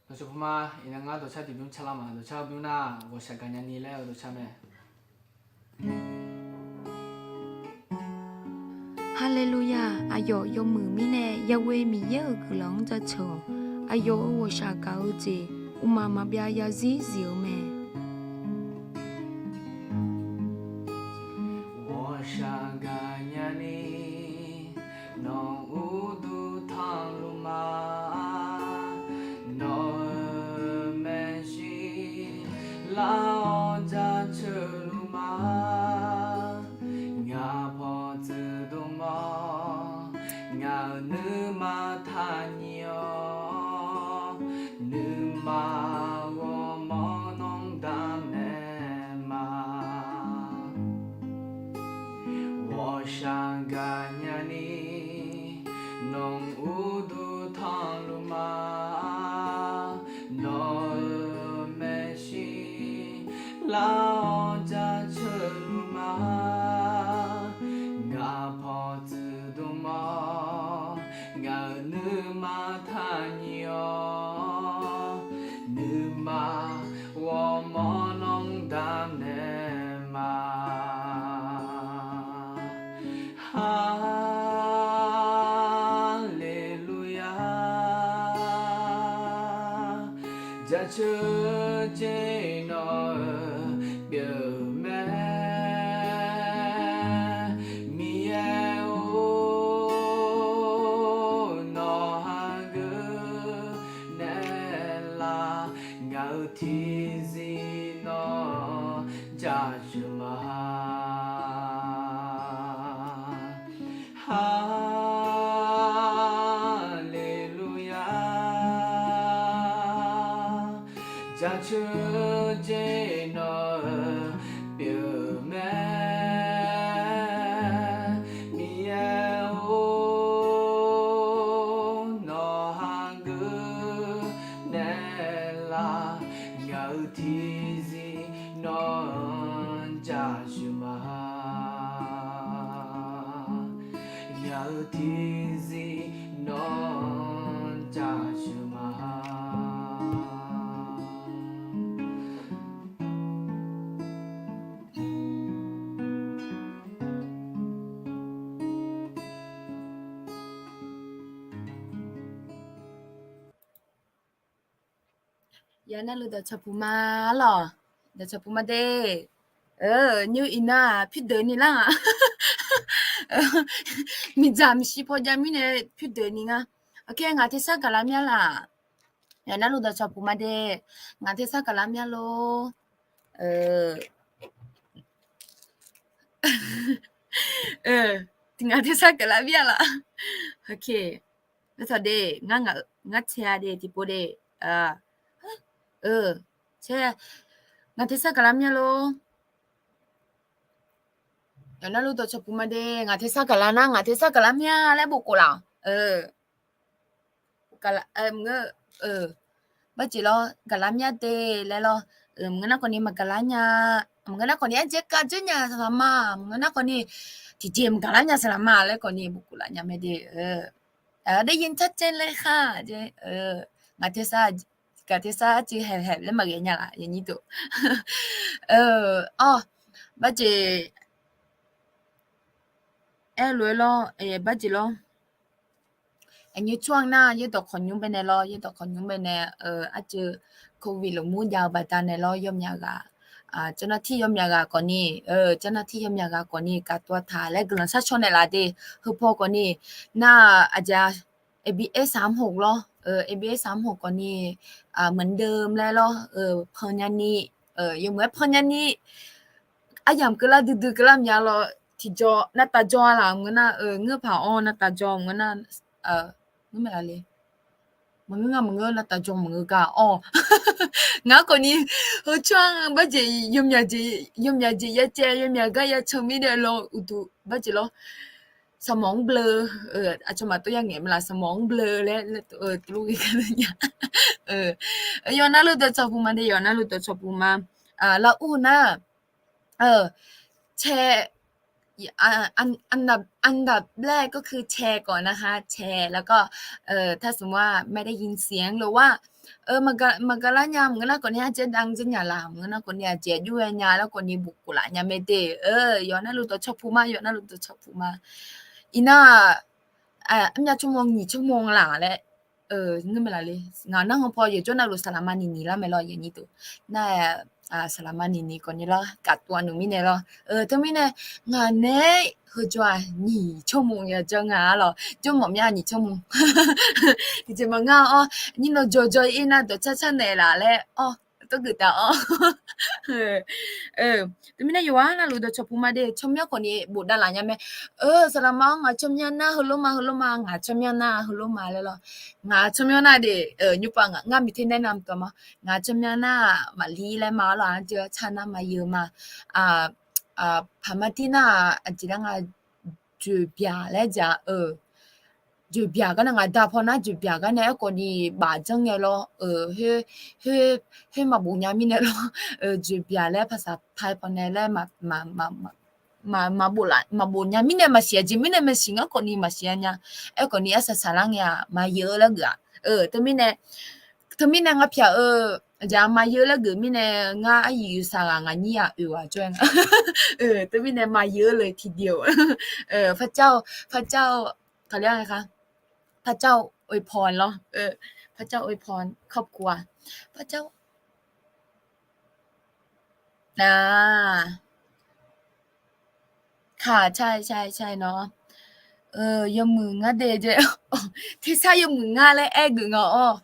ตัวชุบมาอินังงาตัวชาติบิวชลามาตัวชาบิวน่าวอชกันยันนี่แล้วตัวชาแม่ฮาเลลูยาอายอยมือมิเนยาเวมีเยอะกลองจะชงอายอวชากาอุเจอุมามาบยายาซีซิโอเมวอชกันยันนี่น้องอูดูทางลุมาน้องแม่ชีลาจะเชลุมางาพอจะดูมางาเนื้อมาทานยอเนื้อมาวอมอน้องดำแน่มา我想干呀你，弄乌都汤鲁玛，弄没西老家车鲁玛，我跑自动马，我女马他牛，女马我莫弄当呢马。哈利路亚，在这间那表妹，米耶哦，那哈个奈拉，我提起那家什么？哈利路亚，在这间那表妹，米耶哦，那哈个奈拉，我提起那家什么？要提起那家什么？ยานาลูดาชพูมาหรอดาชพูมาเดนิวอินาพี่เดินนี่ล่ะมีจามชีพอจามิเนพี่เดินนี่งะโอเคงาเทศกาลามีล่ะยานาลูดาชพูมาเดงาเทศกาลามีโลเออถึงงาเทศกาลามีล่ะโอเคแล้วตอนเดงาเชียเดติโปเดใช่งาเทศกาลามีโลยานาลูดาชพูมาเดงาเทศกาลานะงาเทศกาลามีแล้วบุกล่ะกาลมึงบัดจิโลกาลามีเดแล้วมึงนะคนนี้มากาลาญามึงนะคนนี้เจ๊กาจุญญาสลามามึงนะคนนี้ที่เจมกาลาญาสลามาแล้วคนนี้บุกล่ะญาไม่ได้ได้ยินชัดเจนเลยค่ะเจงาเทศกาเทศจีแหบแล้วมาเรียนญาล่ะอย่างนี้ตัวอ๋อบัดจิรวย咯บัดจิ咯อันนี้ช่วงหน้ายึดดอกขอนยุ้งไปในรอยึดดอกขอนยุ้งไปในอาจจะโควิดหลงมูยาวไปตาในรอย่อมยากาเจ้าหน้าที่ย่อมยากาก่อนนี้เจ้าหน้าที่ย่อมยากาก่อนนี้กาตัวทาและกลันซัชชนในลาเดคือพอก่อนนี้หน้าอาจจะ ABS 36咯ABS 36ก่อนนี้เหมือนเดิมแล้ว咯พอญันนี้ยังเหมือนพอญันนี้อะยามกะลาดึกๆกะลามยาลอที่จอหน้าตาจอล่ะงั้นน่ะเงือผาอ้อหน้าตาจองั้นน่ะงั้นไม่ล่ะเลยมันงะมึงหน้าตาจอมึงกะอ้องาคนนี้ช่วงบัดจิยมยาจิยะเจยมยากะยะชมิเดโลอุตุบัดจิโลสมองเบลออาจจะมาตัวอย่างเงี้ยมันล่ะสมองเบลอและลูกอีกอย่างยอนาลูตะชอปูมาเดยอนาลูตะชอปูมาลาอูนะแช อันดับแรกก็คือแชร์ก่อนนะคะแชร์แล้วก็ถ้าสมมุติว่าไม่ได้ยินเสียงหรือว่าmagala nya mngana konya je dang je nya la mngana konya je yue nya la koni bukula nya mete yona lu to chopuma yona lu to chopuma ina อันยาชั่วโมง2ชั่วโมงหล่าและนึกไม่ละเลยงานนั่งพออยู่จนน่ะรู้สลามานี่ๆละไม่รออย่างนี้ตัวน่าสลามานี่ๆก่อนนี่ละกัดตัวหนูมีเนี่ยละตรงนี้เนี่ยงานเน่คือจัว2ชั่วโมงอย่าจังอ่ะหรอจุ่มหม่อมยา2ชั่วโมงดิจะมางาอ๋อนี่เราจ่อยๆอีน่ะตัวชัดๆเนี่ยล่ะและอ๋อต้องกึดอ่ะอ๋อตรงนี้เนี่ยอยู่ว่าน่ะรู้ตัวชอบพูมาเด้ชมยาคนนี้บุดด้านหลังยังไหมสลามางาชมยานะฮึลโลมางาชมยานะฮึลโลมาเลยล่ะงาชมยานะเด้ยุปังงามีที่แนะนำตัวมางาชมยานะมาลีและมาล่ะเจอชานะมาเยอะมาพามาที่น่ะอันจิรังจูเปียและจ้ะจูเปียก็นางดาพอนะจูเปียก็เนี่ยคนนี้บาจังเนี่ย咯เฮมาบุญญามิเนี่ย咯จูเปียและภาษาไทยปนเนี่ยและมาบุญละมาบุญญามิเนี่ยมาเสียจิมิเนี่ยมาสิงคนนี้มาเสียเนี่ยคนนี้สารังเนี่ยมาเยอะแล้วก็ตมิเนี่ยงาเปียจะมาเยอะแล้วก็มิเนี่ยงาอายุสางงานี่ว่าจ้วยตมิเนี่ยมาเยอะเลยทีเดียวพระเจ้าเขาเรียกอะไรคะพระเจ้าอวยพรเหรอพระเจ้าอวยพรครอบครัวพระเจ้าค่ะใช่ๆๆเนาะ여문가 되제 태사 여문가 le 애그가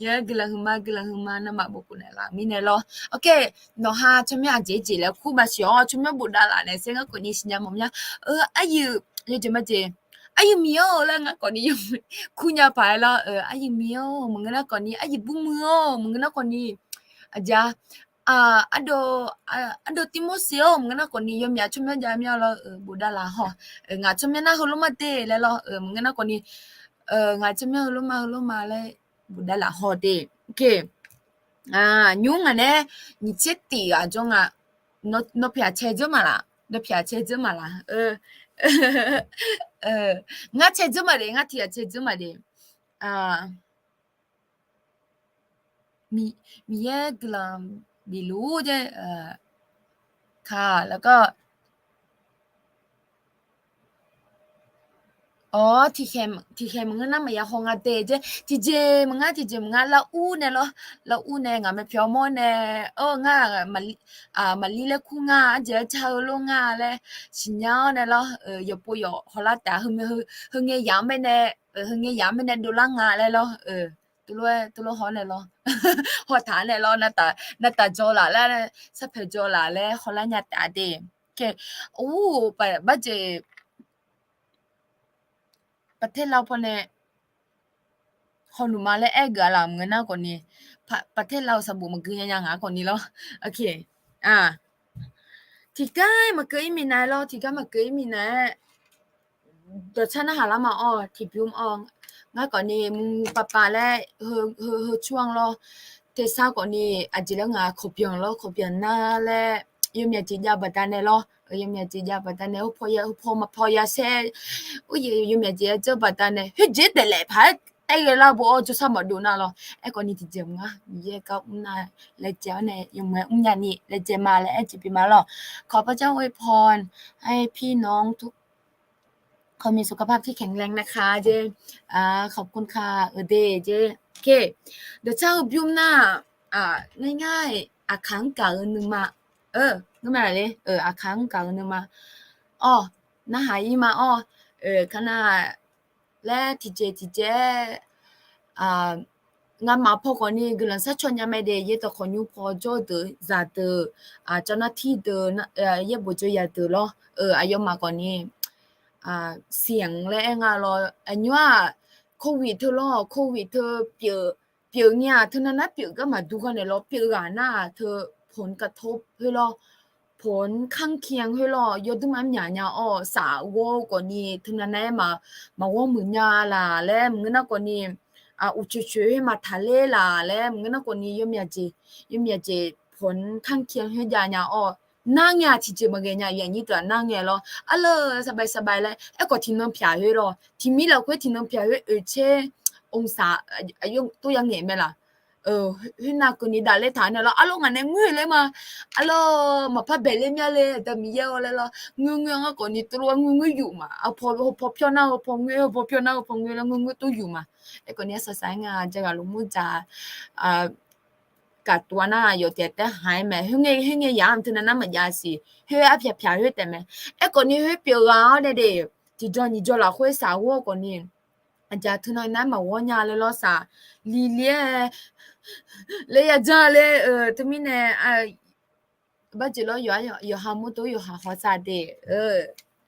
ya gila huma na ma boku ne la mi ne lo okay no ha chomya jeje le khu ba syo chomya buda la ne se nga ko ni sinya momya ayu ye je ma je ayu mio la nga ko ni kunya pa la ayu mio mngana ko ni ayu bumu mngana ko ni aja ado timosio mngana ko ni yomya chomya jamya lo buda la ho nga chomya na huluma te le lo mngana ko ni nga chomya huluma le buda la ho de okay nhung ne ni cheti jong no pya cheje mala no pya cheje mala nga cheje male nga tia cheje maleมีแยกกลัมบิลูเจค่ะแล้วก็ทีเคมึงนะมายาฮงอาเตเจทีเจมึงละอูเนี่ยเหรอละอูเนี่ยงาไม่เพียวมอเนี่ยงามาลีเลคุงาเจชาโลงาเลยสิญญาเนี่ยเหรอยปุยฮอลาตาฮึงเงยามไปเนี่ยฮึงเงยามไปเนี่ยดูลังงาเลยเหรอตัวฮอเนี่ยเหรอฮอฐานเนี่ยเหรอนาตาจอละแล้วสัพเพจอละแล้วฮอลาญาตาเดโอเคโอ้ปะบัดเจประเทศเราพอเนี่ยฮอนุมาและแอกะละมึงนะคนนี้ประเทศเราสบู่มันคือยังคนนี้แล้วโอเคที่ใกล้มาเกยมีนายแล้วที่ใกล้มาเกยมีนายเดี๋ยวฉันหาละมาที่พิมพ์งาก่อนนี้มึงปาและช่วงแล้วเทซ่าก่อนนี้อาจจะแล้วงาขบยังแล้วขบยังหน้าและยมยาจิยาบัดานแล้วยมยาจิยาบัดานพอยาเซยมยาจิจะบัดานเฮ้ยเจ็ดเลยพัดละบ่จะสามารถดูน่ะหรอก่อนนี้ที่เจมงาเยก็น่าและเจ้าเนี่ยยมญานี่และเจมาและจิปิมาหรอขอพระเจ้าอวยพรให้พี่น้องทุกเขามีสุขภาพที่แข็งแรงนะคะเจขอบคุณค่ะเดเจโอเคเดี๋ยวเช้าบิวน่ะง่ายๆคังกะนึงมานึกมาเลยคังกะนึงมานะหายมาคณะและที่เจงามาพอคนนี้กำลังสัชวนยาไม่ได้ยตคนอยู่พอจอดซาเตเจ้าหน้าที่เดินเยบ่จอยาเตหรออายมาก่อนนี้เสียงและงารออันว่าโควิดเธอรอโควิดเธอเปียเนี่ยเธอนั้นนะเปียก็มาดูกันเลยรอเปียกันน่ะเธอผลกระทบเฮ้ยรอผลข้างเคียงเฮ้ยรอยอดมันหยาสาวก่อนนี้เธอนั้นแน่มาว่ามือยาล่ะและมึงนะก่อนนี้อุจจาระมาทะเลล่ะและมึงนะก่อนนี้ยมยาเจผลข้างเคียงเฮ้ยยา နာငါချီချမငယ်ညာရညိတနာငယ်လောအလစပိုင်လဲအကောတင်နဖျာရွေတော့ဒီမီလောက်ခွေတင်နဖျာရွေချေองศาအယုံတူရငယ်မဲလားဟိနာကနီဒါလေထားနေလားအလုံးငါနဲ့ငွေလေမအလောမဖဘဲလေမြလေတမီရောလေလားငွေငါကနီတူငွေယူမှာအဖောဖြောနာဖောငွေဖောဖြောနာဖောငွေလေငွေတူယူမှာအဲ့ကနီဆဆိုင်ငါကြကလုံးမကြကတ်ဝနာယောတဲ့တဲ့ဟိုင်းမဲဟင်းငယ်ရမ်းတနနာမရစီဟဲအဖျက်ဖျားရတဲ့မဲအဲ့ကနီဟဲပြောတဲ့ဒီကြောညီကြောလာခွေးစာဝကနီအကြထနိုင်နိုင်မဝညာလေလောစာလီလေရကြလေတမင်းနဲ့ဘာကြလို့ရဟာမတိုရဟာဟောစားတဲ့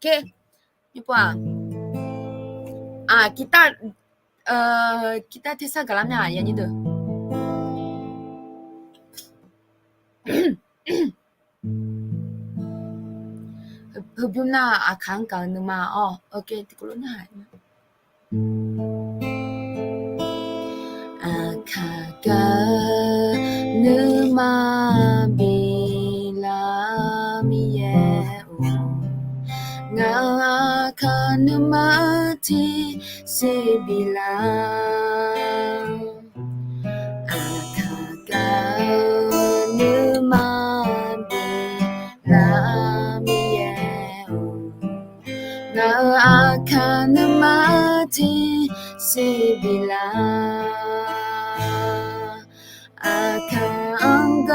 ကဲဒီပွာဂီတာတက်စားကလာမြရညိတဲ့ဘုံနာအခန်းကန်နမโอเคဒီကလိုနာအခါကနမဘီလာမီရဲ့ငါအခါနမတီစေဘီလာအခါကနမဘီလာမီရဲ့ငါအခါနမတီစေဘီလာအခါက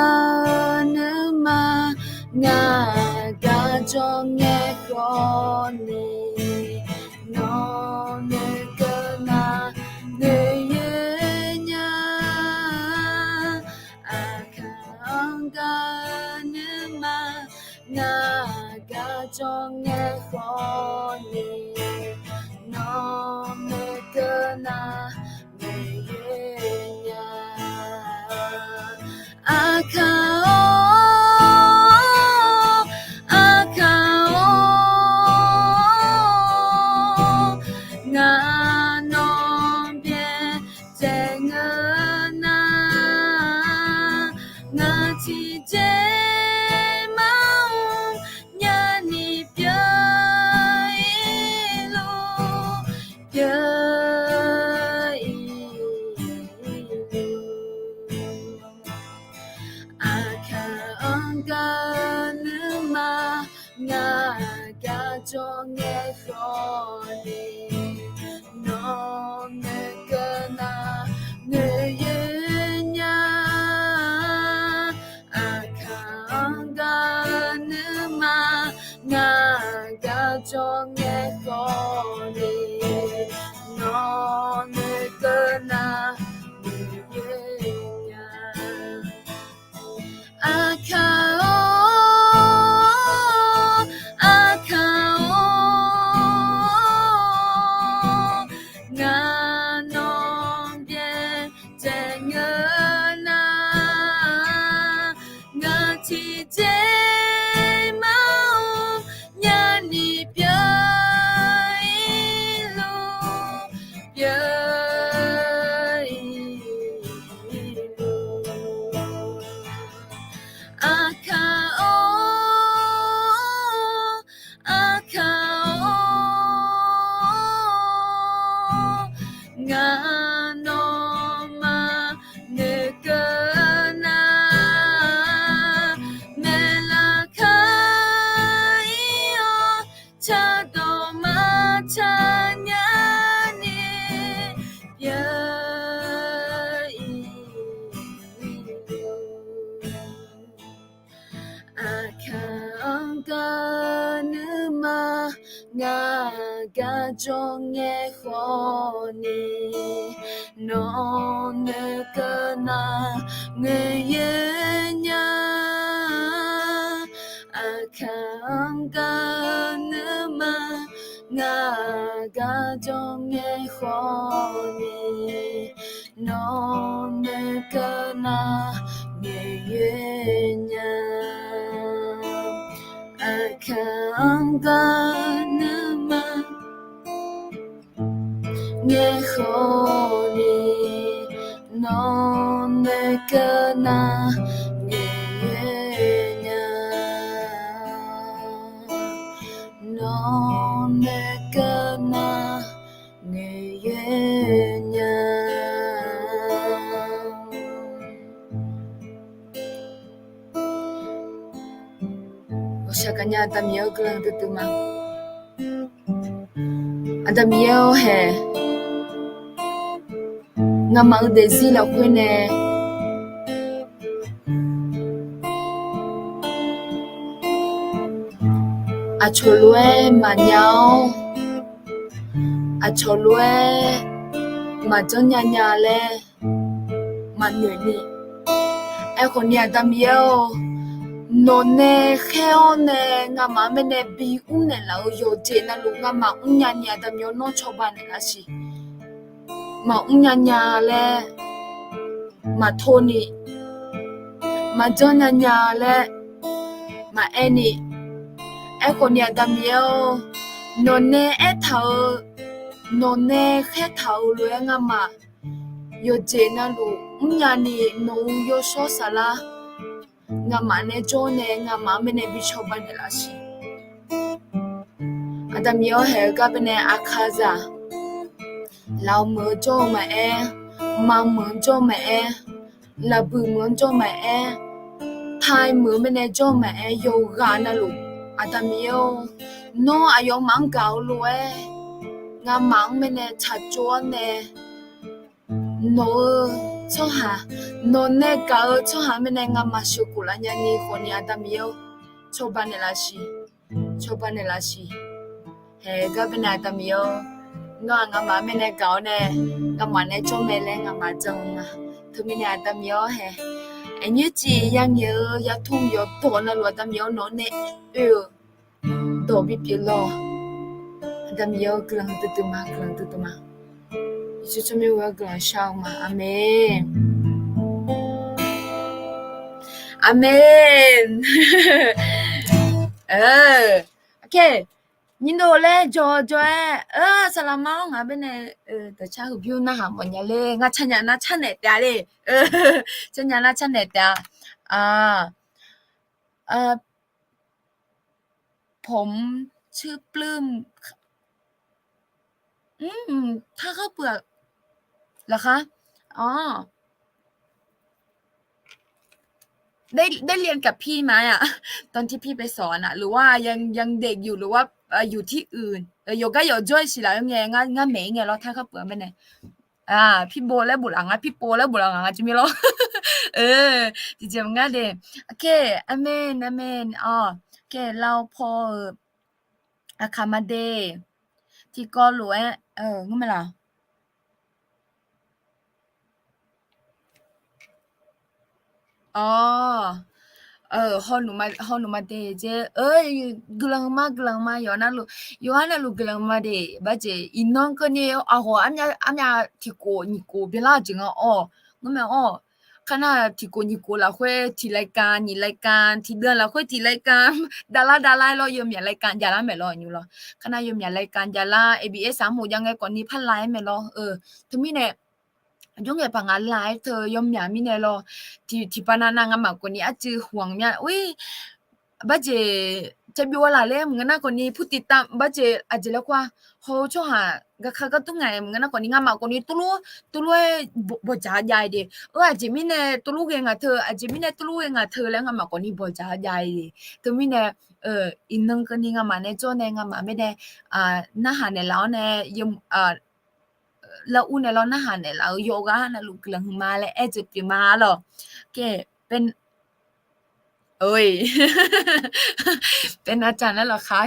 နမငါကကြောင့်ငယ်ခေါ်နေနော်နေကနာနေရညာအခါကနမငါကကြောင့်ငယ်ခေါ်နေနော်နေကနာနေရညာအခါငါနော်ပြတဲ့ငါနာငါချီချေမောင်ညာနီပြလို့ပြအခါကနမငါကကြောင့်ငယ်ခေါ်နေနော်နေကနာနေရညာအခါကနမငါကကြောင့်ငယ်ခေါ်နေနော်နေကနာနေရညာအခါငါနော်ပြတဲ့ငါနာငါချီချေမောင်ညာနီပြလို့ပြအခါငါနော်မနေကနာမဲလာခိုင်ချတော်မချညာနေပြအခါကနမငါကကြောင့်ငယ်ခေါ်နေနော်နေကနာငယ်ရညာအခါကနမငါကကြောင့်ငယ်ခေါ်နေနော်နေကနာငယ်ရညာအခါကနမငယ်ခေါ်နေနော်နေကနာငယ်ရညာ kanya tamio klang tutuma adamio he ngamang desi la kwene acholwe manyao acholwe majonya le manweni e khoni adamio none kheone ngama mene bi unne la yo je na lu ngama unya ni adamio no choba ne la si ma unya le ma thoni ma jonya le ma eni e khoni adamio none e thao none khe thao lu ngama yo je na lu unya ni no yo so sala ngama ne jone ngama mene bi choba ne la si adamio he ka bene akaza lao mơ cho mà ma mơ cho mà là bự mơ cho mà thai mơ bên này cho mà yoga na lu adamio no ayo mang gạo lu nga mang bên này chặt chua nè no cho hà no nè gạo cho hà bên này nga mà sưu củ la nhà ni con nhà adamio cho ban này là gì he cái bên này adamio no ngama mene gao ne ngama ne cho mele ngama jong thu mene atam yo he enyu chi yang yo ya thung yo to na lo atam yo no ne do bi pi lo atam yo klang tu ma chu chu me wa klang shao ma amen amen okay nhìn đồ lên cho salama ngà bên này tớ cha của view na hàm nhà lên ngà chân nhà này ta đi chân nhà này taผมชื่อปลื้มถ้าข้าวเปลือกเหรอคะอ๋อได้เรียนกับพี่ไหมอ่ะตอนที่พี่ไปสอนอ่ะหรือว่ายังเด็กอยู่หรือว่าอยู่ที่อื่น有个有 joy 起来嘅啱美嘅咯睇佢本咩呢พี่โบและบุหลังพี่โปและบุหลังจะมี咯จริงๆงั้นเด้โอเคอาเมนโอเคเราพออาคามาเดที่ก็รู้งั้นมั้ยล่ะอ๋อhonu ma de je glang ma yo na lu glang ma de ba je inon ko ne aho amya thiko ni ko bela jinga ngome kana thiko ni ko la hwe thi lai kan ni lai kan thi dön la hwe thi lai kan dala lo yo mya lai kan ya la me lo nyu lo kana yo mya lai kan ya la abs 3ho yang ngai ko ni phat lai me lo thumi ne yung e panga live เธอยอมหยามีแน่รอที่ปานานางมาคนนี้อาจือห่วงเนี่ยอุ๊ยบัดเจจะบิวลาเลยมึงนะคนนี้ผู้ติดตามบัดเจอาจจะแล้วกว่าโหช่อหาก็ตุ้งไงมึงนะคนนี้งามาคนนี้ตุลุบ่จ๋าใหญ่ดิอาจจะมีแน่ตุลุเองอ่ะเธออาจจะมีแน่ตุลุเองอ่ะเธอแล้วงามาคนนี้บ่จ๋าใหญ่ดิเธอมีแน่อินนึงคนนี้งามาแน่จ้อแน่งามาไม่ได้นะหาแน่แล้วแน่ยมแล้วอุเนี่ยเรานะหาเนี่ยเราโยกะนะลูกกลางมาแล้วจะปีมาหรอแกเป็นเอ้ย เป็นอาจารย์แล้วเหรอคะ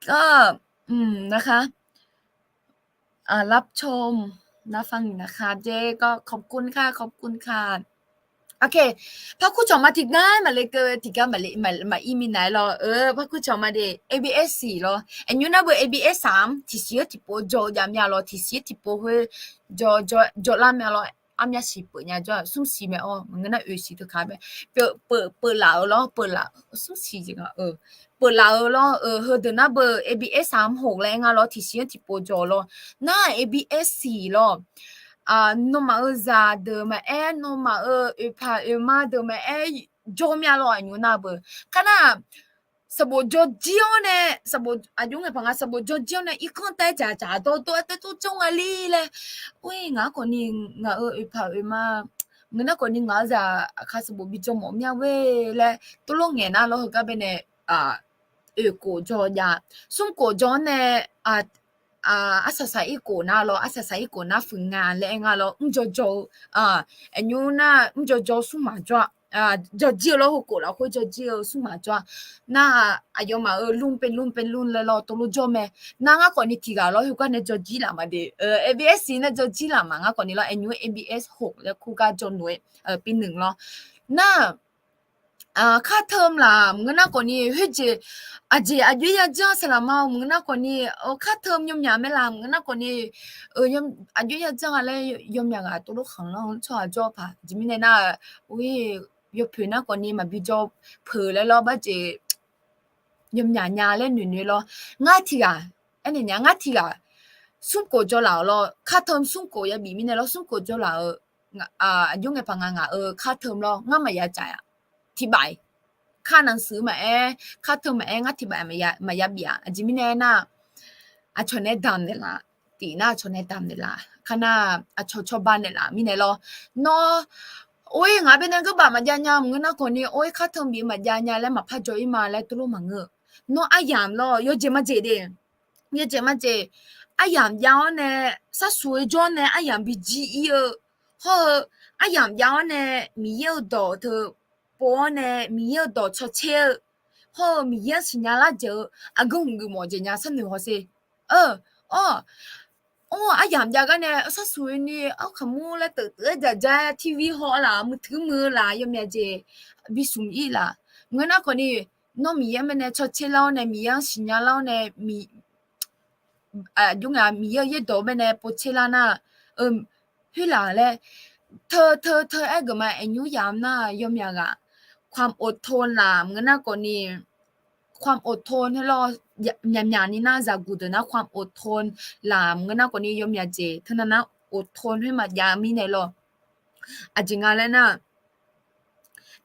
ก็นะคะรับชมรับฟังอยู่นะคะเจ๊ก็ขอบคุณค่ะโอเคพระคุณจอมาที่ง่ายมาเลยเกิดที่ก็มาอีมีไหนรอพระคุณจอมาเด ABS 4รออันยูน่าเบอร์ ABS 3ที่เสียที่โปจอยามยารอที่เสียที่โปเฮจอลามยารออามยาสิเปิดยาจอสุ่มสีแม่มันก็น่าสิตัวค่ะแบบเปิดลาวรอเปิดลาวสุ่มสีจริงเปิดลาวรอเฮอเดน่าเบอร์ ABS 36แล้วงารอที่เสียที่โปจอรอน่า ABS 4รอnoma za de ma noma pa ma de ma jo mya lo anyu na bo kana sabo jo jio ne sabo ayung pa nga sabo jo jio ne ikon ta ja to chong ali le ui nga ko ni nga pa ma ngana ko ni nga za kha sabo bi jo mo mya we le to lo nge na lo ka be ne ကိုကြော呀送ကိုကြော呢阿萨萨一個那咯，阿萨萨一個那份眼咧，我咯做牛那做數碼抓做少咯，好過啦，會做少數碼抓，那有嘛論咧咯，都做咩？那我講你提噶咯，佢講你做幾啦嘛啲，ABS 呢做幾啦嘛，我講你咯，NU ABS 6咧，佢家做女ปี1咯，那ค่าเทอมล่ะมึงน่ะก่อนนี่เฮ้ยเจอายุยาจ้าสลามามึงน่ะก่อนนี่ค่าเทอมยมยาไม่ล่ะมึงน่ะก่อนนี่ยมอายุยาจ้าอะไรยมยากะตัวลูกขังแล้วชอจอผาจิมิเนน่ะอุ้ยยกเพิ่นน่ะก่อนนี่มาบิจอเผอแล้วบ่เจยมญาๆแล้วหนุ่ยๆลองาทีอ่ะอันนี้งาทีอ่ะซุ่มโกจอลาวลอค่าเทอมซุ่มโกยาบิมิเนลอซุ่มโกจอลาวอายุไงพังงาค่าเทอมลองามายาจ่ายอ่ะที่บ่ายค่าหนังสือมาค่าเทอมมางัดที่บ่ายมายาเบียจิมิเนน่ะชนเนดามเดล่ะตีน่ะชนเนดามเดล่ะคณะชบ้านเดล่ะมิเนลอนอโอ้ยงาเป็นก็บ่ามายามึงน่ะคนนี้โอ้ยค่าเทอมบีมายาแล้วมาพาจอยมาแล้วตุลุมังนออายามลอยเจมาเจเดยเจมาเจอายามยาวเนี่ยซะสวยจอนเนี่ยอายามบีจีฮออายามยาวเนี่ยมีเยอะดอเธอပေါ်နဲ့မီရတော့ချချဲဟောမီရစညာလာကြအဂုံဂမောကြညာစနေဟောစေအယမ်ကြကနေအဆဆွေးနေအခမူလဲတကြ TV ဟောလာမထမလာယမြကြဘီဆုမီလာငနာခနီနော်မီရမနဲ့ချချဲလောင်းနဲ့မီရစညာလောင်းနဲ့မီယုံငါမီရတော့မနဲ့ပိုချဲလာနာဟိလာလဲเธอไอ้กะมาไอ้ยูยามน่ะยอมยากะความอดทนล่ะมึงน่ะก่อนนี่ความอดทนให้รอญานี่น่าจะกูนะความอดทนล่ะมึงน่ะก่อนนี่ยอมยาเจเท่านั้นนะอดทนให้มายามีไหนรออะจริงอ่ะแล้วนะ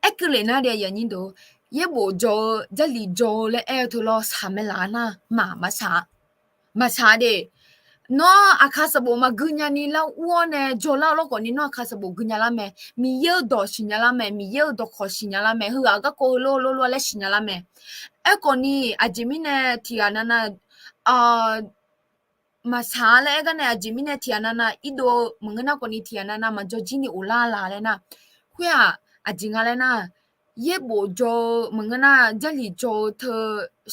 ไอ้กะเลยนะเดี๋ยวอย่างนี้ดูเย่บ่จอจะลีจอและไอ้ทุลอสาเมลานะมาช้าเดနော်အခါစဘောမဂညာနီလောက်ဦးနဲ့ဂျော်လောက်ကိုနီနော်အခါစဘောဂညာလာမယ်မီယောတော့ရှင်ညာလာမယ်မီယောတော့ခေါ်ရှင်ညာလာမယ်ဟူကကိုလိုလဲရှင်ညာလာမယ်အကောနီအဂျီမီနဲ့တီယာနာနာမဆာလဲကနေအဂျီမီနဲ့တီယာနာနာဣဒိုမငနာကိုနီတီယာနာနာမဂျိုဂျီနီအိုလာလာလဲနာခွေအဂျင်ကလဲနာယေဘောဂျိုမငနာဂျလီဂျိုသ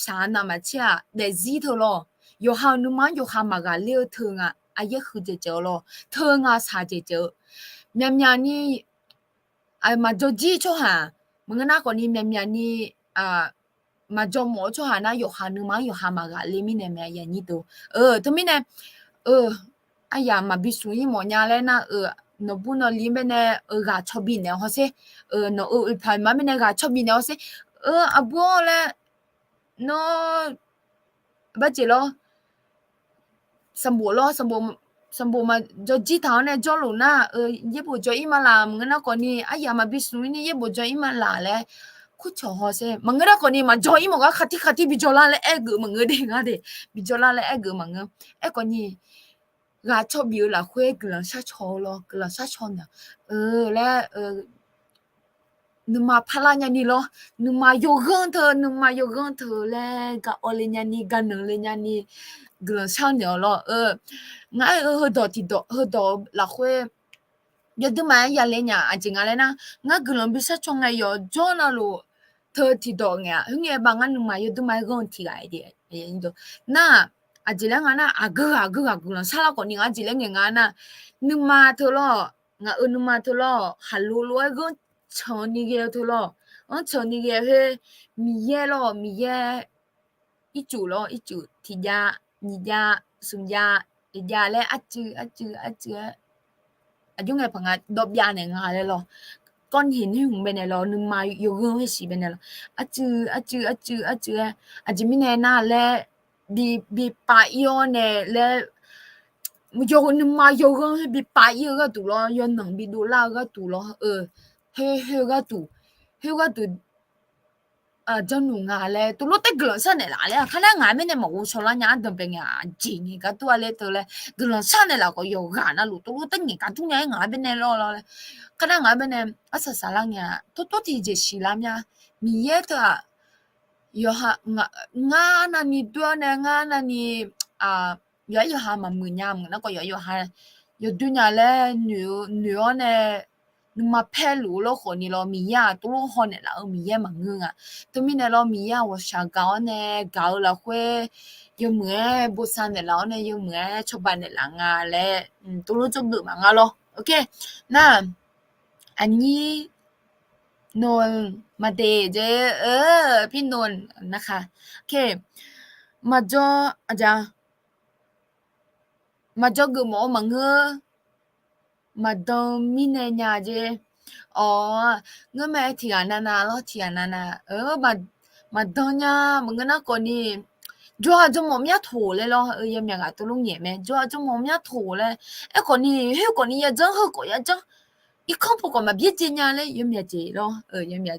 ရှာနာမချာဒဲဇီထလော有好你妈有好嘛个六头啊，也喝着酒咯，头啊茶着酒，绵绵你嘛就记住哈，我们那个你绵绵你嘛就摸住哈，那有好你妈有好嘛个里面的咩嘢你都，他们呢，哎呀嘛比属于么样嘞那no不no里面呢个出边呢，好些no排嘛面呢个出边呢，好些阿波嘞，no 不知咯。สมบูรณ์สมบูรณ์มาจอจีท้าเนี่ยจอหลุน่ะเย็บจออีมาลามึงนะก่อนนี่อายามาบิสุนี่เย็บจออีมาลาแลคุชอฮอเซมึงนะก่อนนี่มาจออีมก็คัติบิจอลาแลเอกมึงเด้งาเดบิจอลาแลเอกมึงก่อนนี่กาชอบบิวล่ะคุยกลังชาชอลอกลังชาชอเนี่ยและนึมาพลาญานี่ลอนึมาโยกันเธแล้วก็อเลญานี่กันนึเลญานี่กลังชาเนี่ยลองั้นดอติดอดอละคุยยอดมายาเลญาอะจริงอะไรนะงั้นกลังบิซาชงไงยอจอนะโลเธอติดอไงหึงเอบางงั้นนึมายอดมายกอนติไกเดียนน่ะอะจิเลงนะอะกกลังซาละก่อนนี่อะจิเลงงานะนึมาเธอลองะนึมาเธอลอฮัลโหลกอนชอนี่เกทุลอชอนี่เกเฮมีเยลอมีเยอีจูลออีจูทิยานิยาสุญญาอียาและอะจืออะยุงไงพังะดอบยาเนี่ยงาเลยลอก้อนหินให้หุงไปเนี่ยลอนึมาโยเกให้สีไปเนี่ยลออะจืออะจิมิเนน่าและบีปาอีโอเนี่ยและโยนึมาโยเกให้บีปาอีก็ตุลอยอนหนังบีดูลาก็ตุลเฮก็ตูจนูงาเลยตัวรถแต่กลัวสั่นเนี่ยละเลยขนาดงานไม่เนี่ยหมอชอลเนี่ยอันเดิมเป็นไงจริงก็ตัวเลยตัวเลยกลัวสั่นเนี่ยละก็โยกานะลูกตัวรถแต่เนี่ยกันทุกอย่างงานเป็นเนี่ยรอเลยขนาดงานเป็นเนี่ยอาศัยสาระเนี่ยตัวที่จะสิลาเนี่ยมีเยอะตัว yo ha nga na ni tua ne nga na ni yo ha ma mu nya mu na ko yo ha yo du nya le nu ne nu ma pe lu lo ko ni lo mi ya tu lo ho ne la mi ye ma ngu nga tu mi ne lo mi ya wo sha ga ne ga la hwe yo mu bo san ne la ne yo mu cho ba ne la nga le tu lo zo bu ma nga lo okay naอันนี้นนมาเดเจพี่นนท์นะคะโอเคมาจออาจารย์มาจอกูหมอมังเงอมาดอมิเนญาเจอ๋อเงอแม่ที่อานานา咯ที่อานานามาดอญามึงก็น่าก่อนนี่จัวจงหมอมยาโถเลย咯ยังมีอ่ะตัวลุงเหย่แม่จัวจงหมอมยาโถเลยไอ้ก่อนนี่เฮ้ยก่อนนี่อย่าจังเฮ้ยก่อนอย่าจัง一看不过嘛，别这样嘞，有没有咯？有没有？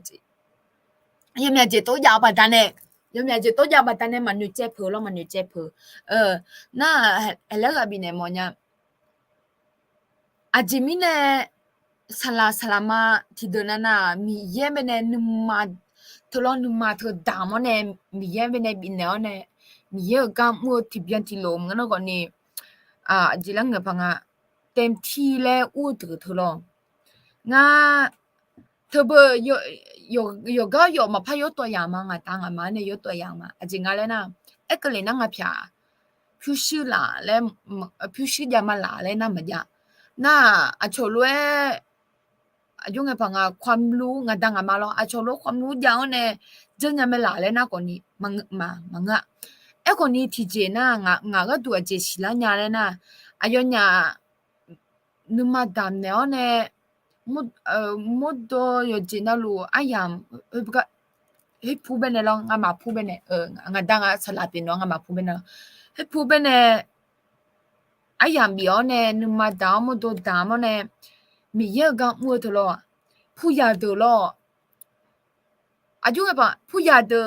有没有都要把单嘞？有没有都要把单嘞？嘛，你接破咯，嘛，你接破。那还那个边呢？么呢？阿吉米呢？Salah tidur nana mi ye bene numa tolong numa tu damo ne mi ye bene bineo ne mi ye gam mu tibian tilom ngano ko ni jilang ngapanga tem ti le u tu tolong nga thebe yo ga yo ma pha yo to ya ma nga ta nga ma ne yo to ya ma aji nga le na ekle na nga phya phyu shi la le phyu shi ya ma la le na ma ya na a cho lwe a yo nga pa nga kwam lu nga da nga ma lo a cho lo kwam lu ya ne je nya me la le na ko ni ma nga e ko ni ti je na nga ga tu a je shi la nya le na a yo nya nu ma dam ne o ne modo yo jina lu ayam buka pu bene lo nga ma pu bene nga danga salapi no nga ma pu bene pu bene ayam bi one numa da modo da mo ne mi ye ga mo to lo pu ya do lo aju ba pu ya de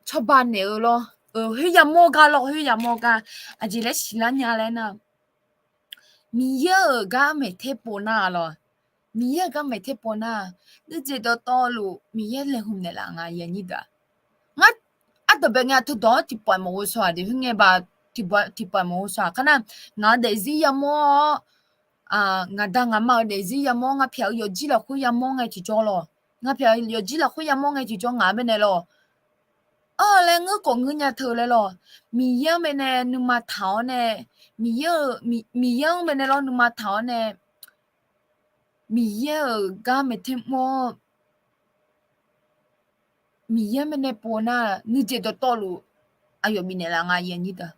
choba ne lo he ya mo ga lo he ya mo ga aji le sila nya le na mi ye ga me te po na lo mi ye ga me te po na ni je do to lu mi ye le hum ne la nga ye ni da nga a to be nga to do ti po mo so de nge ba ti po mo so kana nga de zi ya mo nga da nga ma de zi ya mo nga phya yo ji la khu ya mo nga ti jo lo nga phya yo ji la khu ya mo nga ti jo nga be ne lo le nga ko nga nya thơ le lo mi ye me ne nu ma thao ne mi ye me ne lo nu ma thao ne mi ye ga me te mo mi ye me ne po na ni je do to lu ayo mi ne la nga ye ni da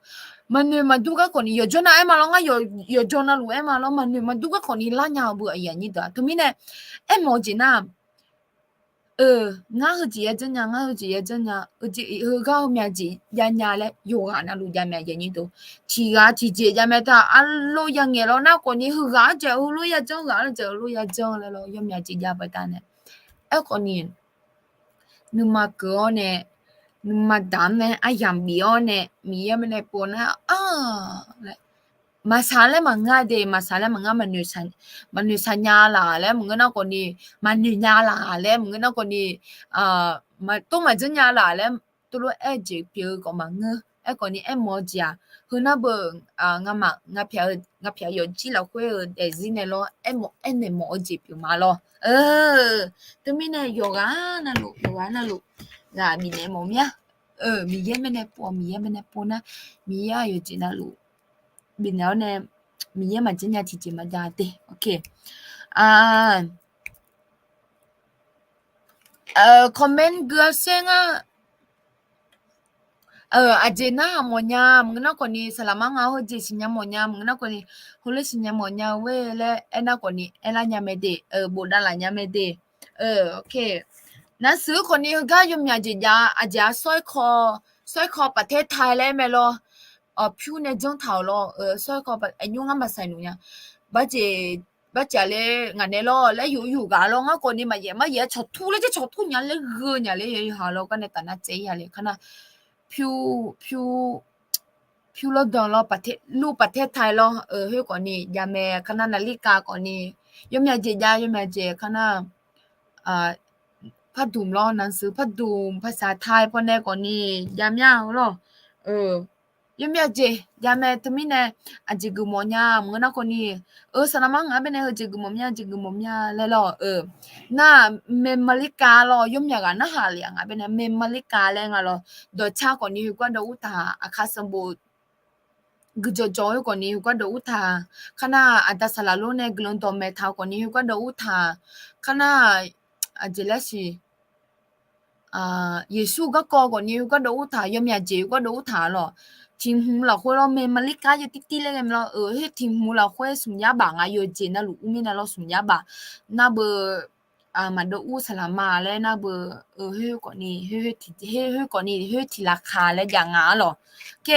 manu ma du ga ko ni yo jona e ma lo nga yo jona lu e ma lo manu ma du ga ko ni la nya bu ye ni da to mi ne e mo ji na nga hu ji ye zhen nga hu ji ye zhen ji hu ga hu mya ji ya nya le yo ga na lu ya mya ye ni do ti ga ti je ya mya ta a lo ya nge lo na ko ni hu ga je hu lo ya zhen ga je lo ya zhen le lo yo mya ji ya ba ta ne e ko ni nu ma ko ne nu ma da ne a yam bi o ne mi ye me ne po na le masala mga de masala mga manusan nya la le mga na ko ni manu nya la le mga na ko ni ma to ma jen nya la le to lo e je pye ko ma nge e ko ni e mo ja hu na bu nga pya yo ji la kwe de zi ne lo e mo e ne mo je pye ma lo to mi ne yo ga na lu ga mi ne mo mya mi ye me ne po na mi ya yo ji na lu bin nào nè mình mà trên nhà thì chỉ mà ra tê ok comment girl sen aje na mo nya mngna ko ni salama nga ho je sinya mo nya mngna ko ni hole sinya mo nya we le ena ko ni ela nya me de boda la nya me de ok na su ko ni ga yum nya je ya aja soi kho ประเทศไทยle me lo ဖြူနေကြုံထော်လို့ဆွဲကောအညုံငါမဆိုင်လို့ညာဘာကြလေငါနေလို့လဲယူကလို့ငါကိုနေမရချထူလေချထူညာလေဂညာလေရဟာလို့ကနေတနာကျေးရလေခဏဖြူလို့တော့လို့ประเทศไทยလို့ဟဲ့ကိုနေရမယ်ခဏနလိကာကိုနေရမြကျေခဏ พัดดุมล้อหนังสือพัดดุมภาษาไทยพอแน่ก่อนนี่ยามยาวลอยามยาเจยามแม่ตมิแน่อะจิกุมอญามึงนะก่อนนี่สนะมังอะเบเนจิกุมอญาจิกุมอญาแล้วลอน่าเมมมาลิกาลอยมยากะนะหาเลียงอะเบเนเมมมาลิกาแลงอะลอดอชาก่อนนี่กว่าดออุตาอะคาซัมโบกจอจอยก่อนนี่กว่าดออุตาคณะอัตสลาโลเนกลอนตอเมทาก่อนนี่กว่าดออุตาคณะอะเจลสิ耶稣个歌个你个都他有面节个都他咯，听胡了会咯没马里加有滴滴嘞咁咯，迄听胡了会顺亚吧啊有节那路面那咯顺亚吧，那不嘛都乌สลามาแล้วนะเบอเฮ้ยก่อนนี่เฮ้ยก่อนนี่เฮ้ยที่ราคาแล้วอย่างงั้นหรอโอเค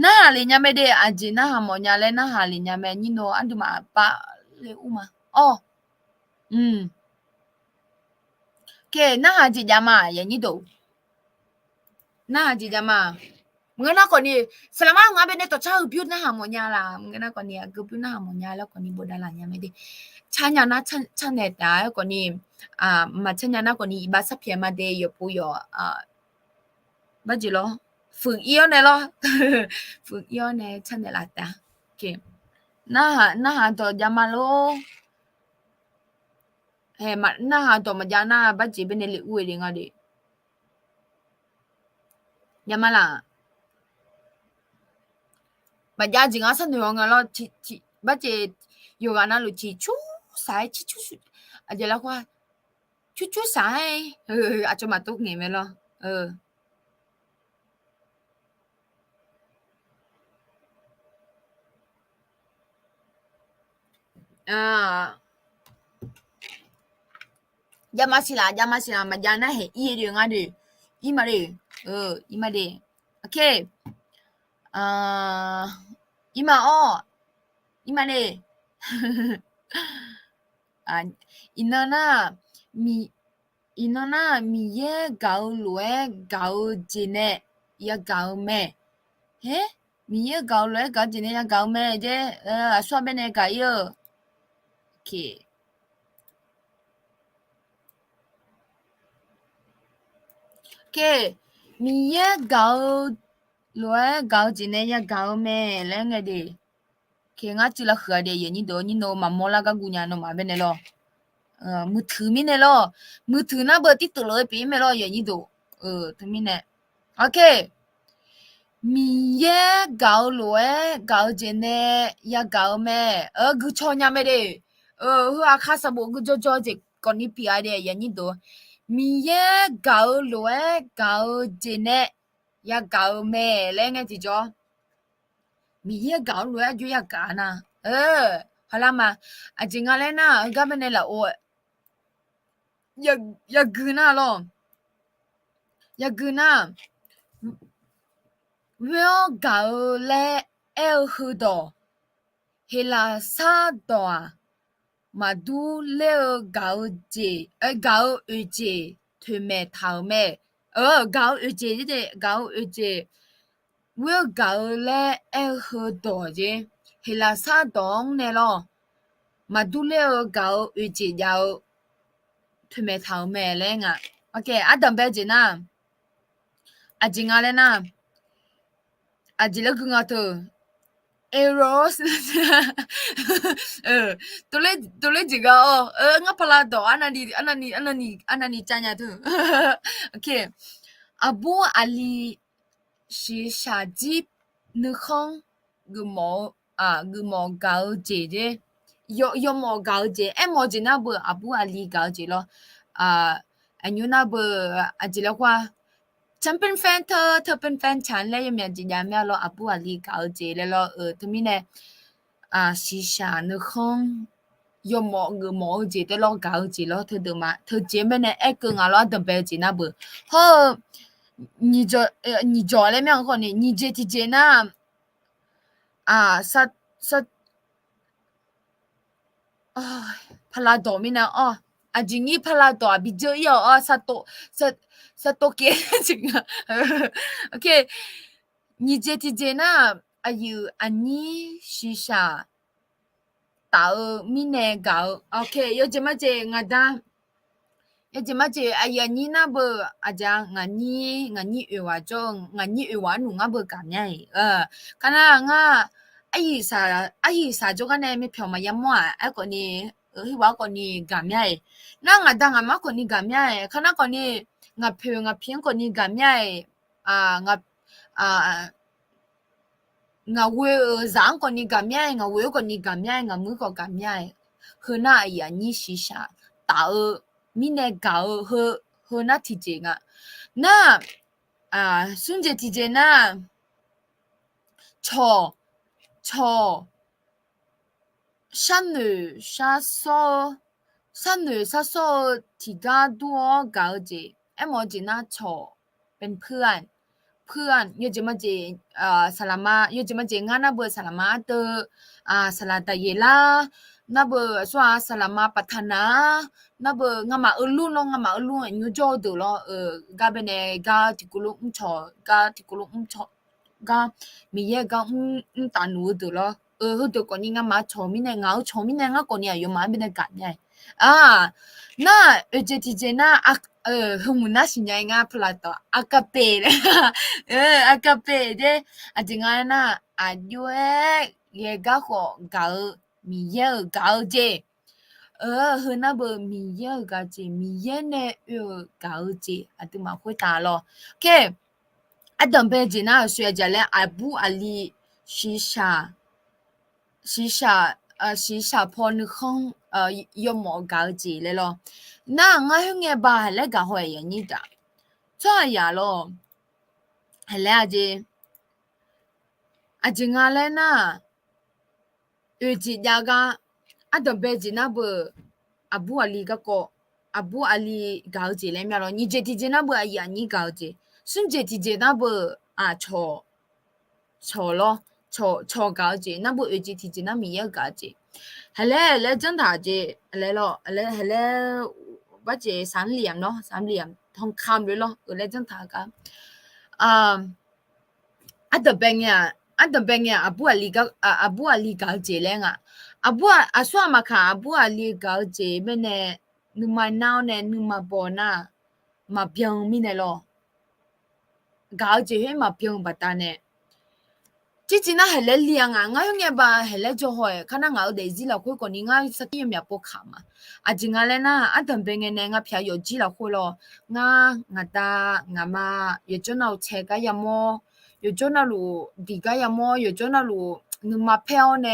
น่าเลยเนี่ยไม่ได้อาจจะน่าหามอเนี่ยแล้วน่าหาเลยเนี่ยแม่นี่โนอันดูมาปะเลยอูมาอ๋อke na haji jama ya ni do na haji jama mengena ko ni selama ngabe ne to cha biu na ha mo nya la mengena ko ni gu biu na ha mo nya la ko ni bodala nya me de chanya na chane da ko ni ma chanya na ko ni ba sa pye ma de yo pu yo ba ji lo fu iyo ne lo fu iyo ne chane la ta ke na ha to jama lo mà na ha to ma ja na ba ji be ne le u ri nga de ya ma la ba ja ji nga san yo nga lo chi ba ji yo ga na lu chi chu sai chi chu a ja la kwa chu chu sai a cho ma tu nge me lo ya ma si la ma ja na he i ri nga de i ma de i ma de okay i ma o i ma de inana mi ye gao lue gao jine ya gao me he mi ye gao lue gao jine ya gao me je swa be ne ga yo okay okay mi ye gao lue gao jine ya gao me le nga de ke nga chi la khwa de ye ni do ni no ma mo la ga gu nya no ma be ne loมือถือมิเนลอมือถือนะเบอร์ที่ตัวเลยปีเมลออย่างนี้ดูถึงมิเนโอเคมีเย่เกาหลวยเกาเจเนยาเกาแม่กูชอญาไม่ได้หัวข้าสมบูกูจอจิก่อนนี้ปีอะไรอย่างนี้ดูมีเย่เกาหลวยเกาเจเนยาเกาแม่แล้วไงจีจอมีเย่เกาหลวยอยู่ยากานะ好啦嘛จริงอะไรนะก็ไม่ได้ละโอ้ya guna lo ya guna will go le el hudo hela sa do ma du le go ji go u ji tu me tao me go u ji de go u ji will go le el hudo ji hela sa dong ne lo ma du le go u ji yao推咩头咩咧啊？OK，阿等别紧啊，阿紧啊咧呐，阿紧了跟我头，errors，多嘞几个哦，我怕拉到，安那你站下头，OK，阿布阿里是啥子？你看，个毛搞姐姐。有冇搞姐？冇姐那不阿布阿里搞姐咯。อันยูน่าเบอร์อาจจะเรียกว่าฉันเป็นแฟนเธอเป็นแฟนฉันแล้วยังมีอาจจะยังไม่รออาปูอาลีเกาเจแล้วทำไมเนี่ยสีชาเนื้อของยมหมอเจแต่รอเกาเจแล้วเธอเดินมาเธอเจไม่เนี่ยเกินอะไร等别姐那不好你做了没有可能你เจ那สัพลาโดมินะอาจริงๆพลาโดบิเจอยสัตโตเกจริงอ่ะโอเค你เจนะอายุอันนี้ชิชาตามิเนกาโอเค有这么这我的也怎么这哎呀你那不啊讲俺你语话中俺你语话弄啊不干呀看那我哎啥就干那没票嘛呀么哎个你话个你干呀那俺当俺妈个你干呀看那个你俺票俺偏个你干呀俺啊nga we zang ko ni gamya nga we ko ni gamya nga mu ko gamya hna ya ni shisha ta mine ga hna ti je nga na sunje ti je na cho cho shan nu sa so ti ga duo ga je emo je na cho เป็นเพื่อนเพื่อนยูจะมาเจสลามายูจะมาเจงานนะเบอร์สลามาเตอสลาตะเยลานะเบอร์สวาสลามาปัฒนานะเบอร์งามาลุนลงงามาลุนยูโจดูลกาเบเนกาติกุลุชอกาติกุลุชอกามีเยกาตานูดูลฮุดกอนี่งามาชอมิเนงาชอมิเนงากอนี่ยูมาเบเนกันไง那这之前那humuna sinyanga plato akapele akapele adingana adue ye ga ho ga mi ye ga je huna bo mi ye ga je mi ye ne ga je aduma hui da lo okay adam be jina shu ja le abu ali shishaพอนึกของยมกาจีเลย咯那我迄个吧来个会呀你的这呀咯还来阿姐我来那有几家个阿东北吉那不阿布阿里个个阿布阿里搞จีเลยมั้ย咯你这提前那不呀你搞จี顺这提前那不错咯错搞จี那不有几提前那米也搞จี来真他จี来咯来ว่าเจสามเหลี่ยมเนาะสามเหลี่ยมทองคำด้วยเนาะเลยจังทากันอันเดเบงเนี่ยอาบัวลีกาเจเลงอาบัวอาสวามาค่ะอาบัวลีกาเจเบเนนึมานาวเนนึมาบอนามาเปียงมิเนโลกาเจเฮมาเปียงบัตาเนจิจินะเฮเลเลียงงาเงบาเฮเลจอหอยคณะงาเดจิละคุยกอนี่งาสกิยมยาปอคามาอาจิงาเลนะอันตำเบงเนงาพยาโยจิละคุยโลงาตางามาเยจนาเชกายามอ 有做那路地个呀么，有做那路你嘛票呢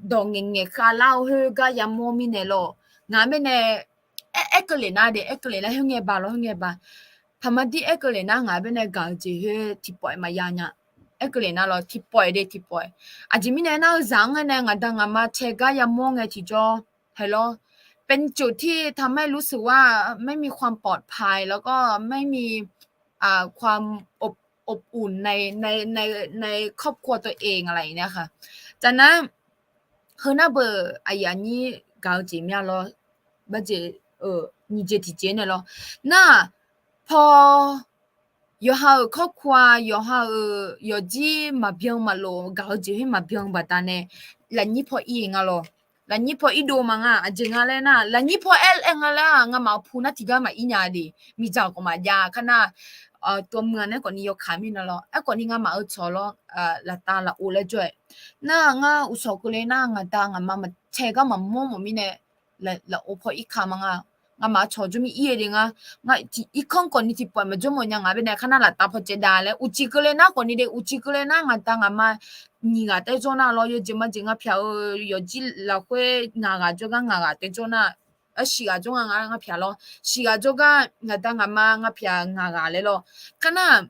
当人嘅卡老去个呀么咪呢咯，俺们呢个人那的个人那香嘅吧咯香嘅吧，他们的个人那俺们呢搞住去贴牌嘛呀呀，个人那咯贴牌的贴牌，啊这咪呢那上嘅呢俺当俺嘛车个呀么嘅ที่咗係咯เป็นจุดที่ทำให้รู้สึกว่าไม่มีความปลอดภัยแล้วก็ไม่มีความอบอุ่นในครอบครัวตัวเองอะไรเนี่ยค่ะจากนั้นคือ那不哎呀你搞怎么样咯不是你这体检的咯那พอ有好ครอบครัว有ที่มาเพียงมาโล搞怎ให้มาเพียงบัดนั้นแล้วนี่พออีงอ่ะ咯แล้วนี่พออีดูมังอ่ะจริงอะไรนะแล้วนี่พอเองอ่ะล่ะงามาพูนะที่ก็มาอีญาดิมีเจ้าก็มายาขนาดตัวเมืองเนี่ยก่อนนี้ยกขายมินะ咯ก่อนนี้งามาเอาชอ咯ละตาละอูเลยจ้วยน่างาอุศกุเลยน่างาตางามาเชก็มาม่วมิเนี่ยละโอพออีกคามังงามาชอจุมีอีเริงงาอีกคนก่อนนี้ที่ปล่อยมาจุมยังงาเป็นขนาดละตาพอเจดาเลยอุจิกเลยนะก่อนนี้เดอุจิกเลยนะงาตางามา你啊，在做那咯，有怎么整个票，有几老会就讲在做那，是啊，种票咯，是啊，做个当票嘞咯，看那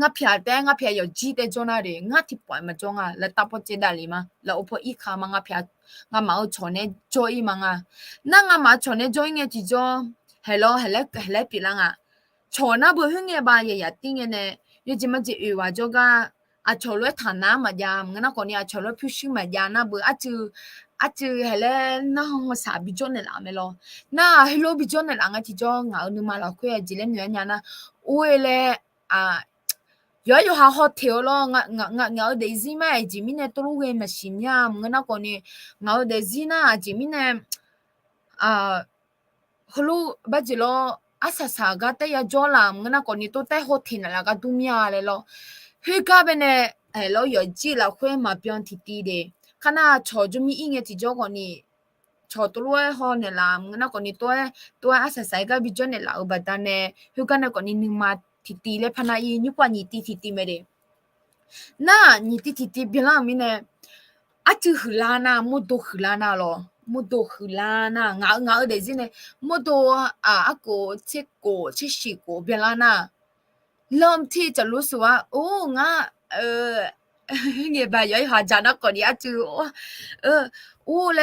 票的票有几在做那里，提牌嘛做来打破这那里嘛，来我破一卡嘛票，冇坐呢做一嘛那冇坐呢做应只做，系咯，系咧别人坐那不香嘅吧，日丁嘅呢，有怎么就话做个。坐落ฐานะมายามงั้นก่อนเนี่ย坐落พิชิมายานะเบอจือเฮเลน่าภาษาบิจอนเนี่ยละเมลอน่าเฮโลบิจอนเนี่ยละงั้นที่จ่อเงาหนึ่งมาแล้วคุยจิเล่มเนี่ยนะอุ้ยเลยอยู่หาโฮเทล咯เงาเดซี่ไม่จิมิเนี่ยตัวรู้เห็นมาสิเนี่ยงั้นก่อนเนี่ยเงาเดซี่นะจิมิเนี่ย ฮลูบัจิโลอาซาซากาเตยาจอลามงนะกอนี่โตเตโฮทินละกาตุมียาเลโลฮือกาเบเนโลยอจิละควยมาเปียนทิตีเดခနာချောဂျမီအင်းငယ်တီကြောကောနီချောတလွဲဟောနေလာငနာကောနီတွဲအဆဆိုင်ကဘီဂျနေလာဥပဒနဲ့ဟူကနကောနီနီမာတီတီလေဖနာယီညပွားညီတီမဲတဲ့နာညီတီဘလာမီနဲ့အချူခလာနာမုဒိုခလာနာလောမုဒိုခလာနာငါတဲ့စင်းနဲ့မုဒိုအကိုချစ်ရှိကိုဘလာနာlâm thiจะรู้สึกว่าโอ้งะเงียบายหาจานะก่อนนี้จือโอ้แล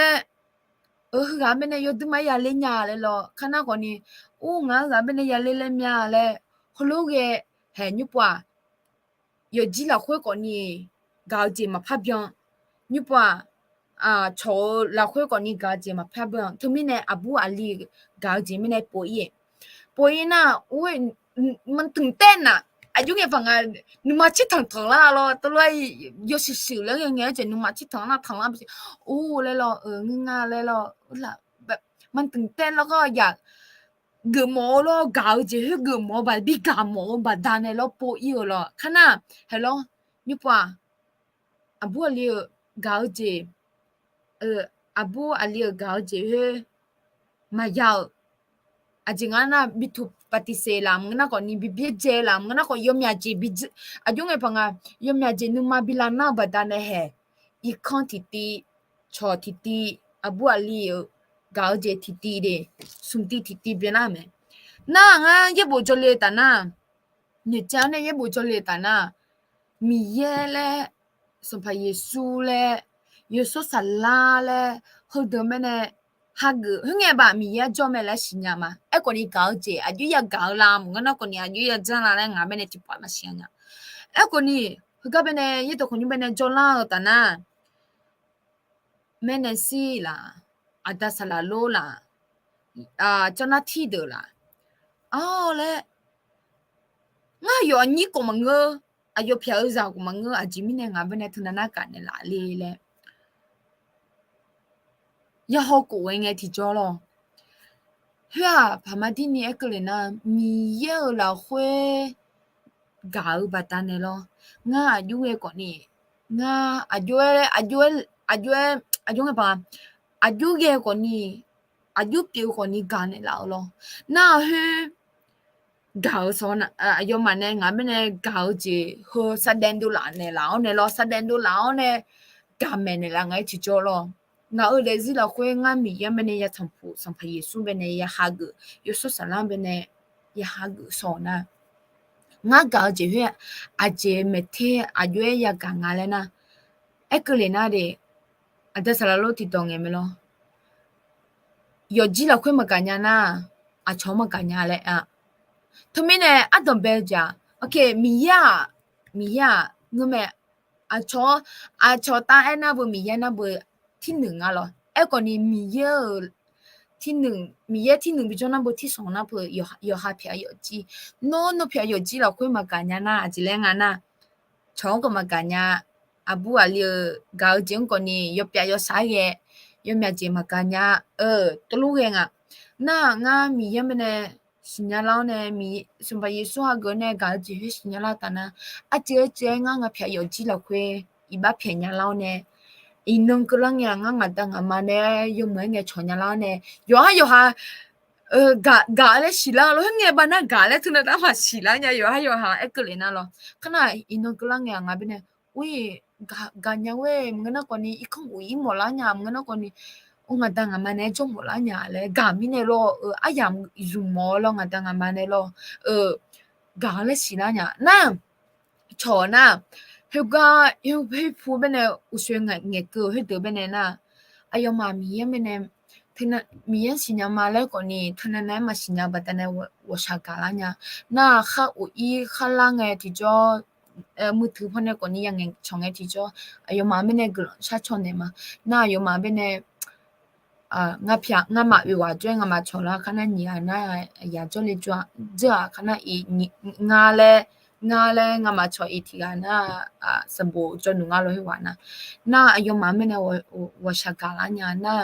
กาเมเนยอดมายาเลญาเลยเหรอคณะก่อนนี้โอ้งะกาเมเนยาเลเลญาเลยฮโลเกแหยุปว่ายอจิละค่อยก่อนนี้กาจิมาพับยองยุปว่าโชละค่อยก่อนนี้กาจิมาพับยองทุมิเนอบูอาลีกาจิมิเนป่วยน่ะโอ้ยมันตื่นเต้นน่ะอายุไงฟังอ่ะนึกมาชิดถังล่ะ咯ตะลอยยสิๆแล้วอย่างเงี้ยจะนึกมาชิดถังล่ะโอ้เลยเหรองาเลยเหรอล่ะแบบมันตื่นเต้นแล้วก็อยากกึ่มอ咯搞จิฮึกึ่มอบัดบิกามอบัดดานเนแล้วป่วย咯ขณะฮัลโหลยุปว่าอบูali搞จิอบูali搞จิฮึมายาวอาจิงานะบิทุปฏิเสธลามงนะก่อนนี้บิเบียเจลามงนะก็ยอมยาจีบิอายุไงพังอ่ะยอมยาจีนุมาบิลานาบดานะเฮอีคอนทิตีชอทิตีอบูอาลีกาเจทิตีเดสุนติทิตีเบนะเมนะงะเยโบจอเลตานะเนี่ยจาเนี่ยเยโบจอเลตานะมีเยเลสัมภเยซูเลเยซูศาลาเลฮอดเมเนဟာဂဟငယ်ပါမီရကြောမဲ့လက်ရှင်ညာမှာအဲ့ကိုနီကောင်းကျေအယူရကောင်းလာမငနာကိုနီအယူရဂျန်လာလဲငါမဲနေချပွားမရှင်ညာအဲ့ကိုနီဟကဘနေရတော့ကိုနီဘနေဂျောလာတနာမဲနေစီလာအဒဆလာလိုလာဂျနာတီဒလာအော်လေငါယောညီကိုမငအယောဖျားစားကိုမငအဂျီမီနေငါဘနေထနနာကနေလာလေလေရဟောကိုဝင်ငယ်တီကြောလောဟွာဘာမဒီနီအကလနာမီယောလာခွေဂါဥပတန်နေလောငါအယူရဲ့ကောနီငါအကျွဲငါပါအယူရဲ့ကောနီအယူပြေကောနီဂါနေလာလောနာဟဲဂါဆောနာအယောမနဲ့ငါမနဲ့ဂါဂျီဟိုစဒန်ဒူလာနေလောနေလောစဒန်ဒူလာနေဂါမဲနေလာငါချီကြောလောငါဦးလေစီလာခွေငါမီယမနေရသံဖူစံဖယေစုဘနေရဟာဂယဆုဆလမ်ဘနေရဟာဂဆောနာငါကောက်ကြည့်အကျေမသေးအရွယ်ရကငါလဲနာအကလေးနာတဲ့အဒဆလာလို့တီတောင်းငယ်မလို့ယောကြီးလာခွေမကညာနာအချောမကညာလဲထမင်းနဲ့အတံပဲကြโอเคမီယငမဲအချောတာအနာဘမီယနာဘที่หนึ่งอ่ะเหรอไอ้ก่อนนี้มีเยอะที่หนึ่งบิจอนะบ่ที่สองนะเพื่อยอหาเพียยอจีโนเพียยอจีเราคุยมากันญานะอะจิแลงานะชองก็มากันญาอบูอะลีกาจิงก่อนนี้ยอเปียยอสายเยยอมยาจีมากันญาตลุเงอ่ะน่างามียะมะเนสิญาลาวเนมีสุบะเยซูฮะกเนกาจิสิญาลาตานะอะเจงาเพียยอจีเราคุยอีบาเพียญาลาวเนอีนงกลังยังงาตังมาเนยมเงชอญาลาเนยอฮกาเลสิลาโลเงบานะกาเลทุนะตามาสิลาญายอฮเอกเลนะโลขณะอีนงกลังยังงาเบเนอุยกาญาเวมงนะกอนีอีคงอุยหมอลาญามงนะกอนีงาตังมาเนจงหมอลาญาเลกามิเนโลอะยามยูมอโลงาตังมาเนโลกาเลสิลาญานะชอนะเฮกาเฮพูเบเนอุสวยงเงกเฮเตเบเนนะอายมามียเมเนทนะมียสิญามาแล้วก่อนนี้ทนะนะมาสิญาบัตนะวชากาลาญานะคะอุอีคาลาเงติจอมือถือพอเนี่ยก่อนนี้ยังชองเงติจออายมาเมเนกชาชอนเนมานะอายมาเบเนงามาวิวาจ้วยงามาชอลาคะนะญานะยาจอเลจวจาคะนะอีงาเลงามาชออีทีกานะสมบูจนุงาโลหิวานะนะอายมาเมเนวชากาลาญานะ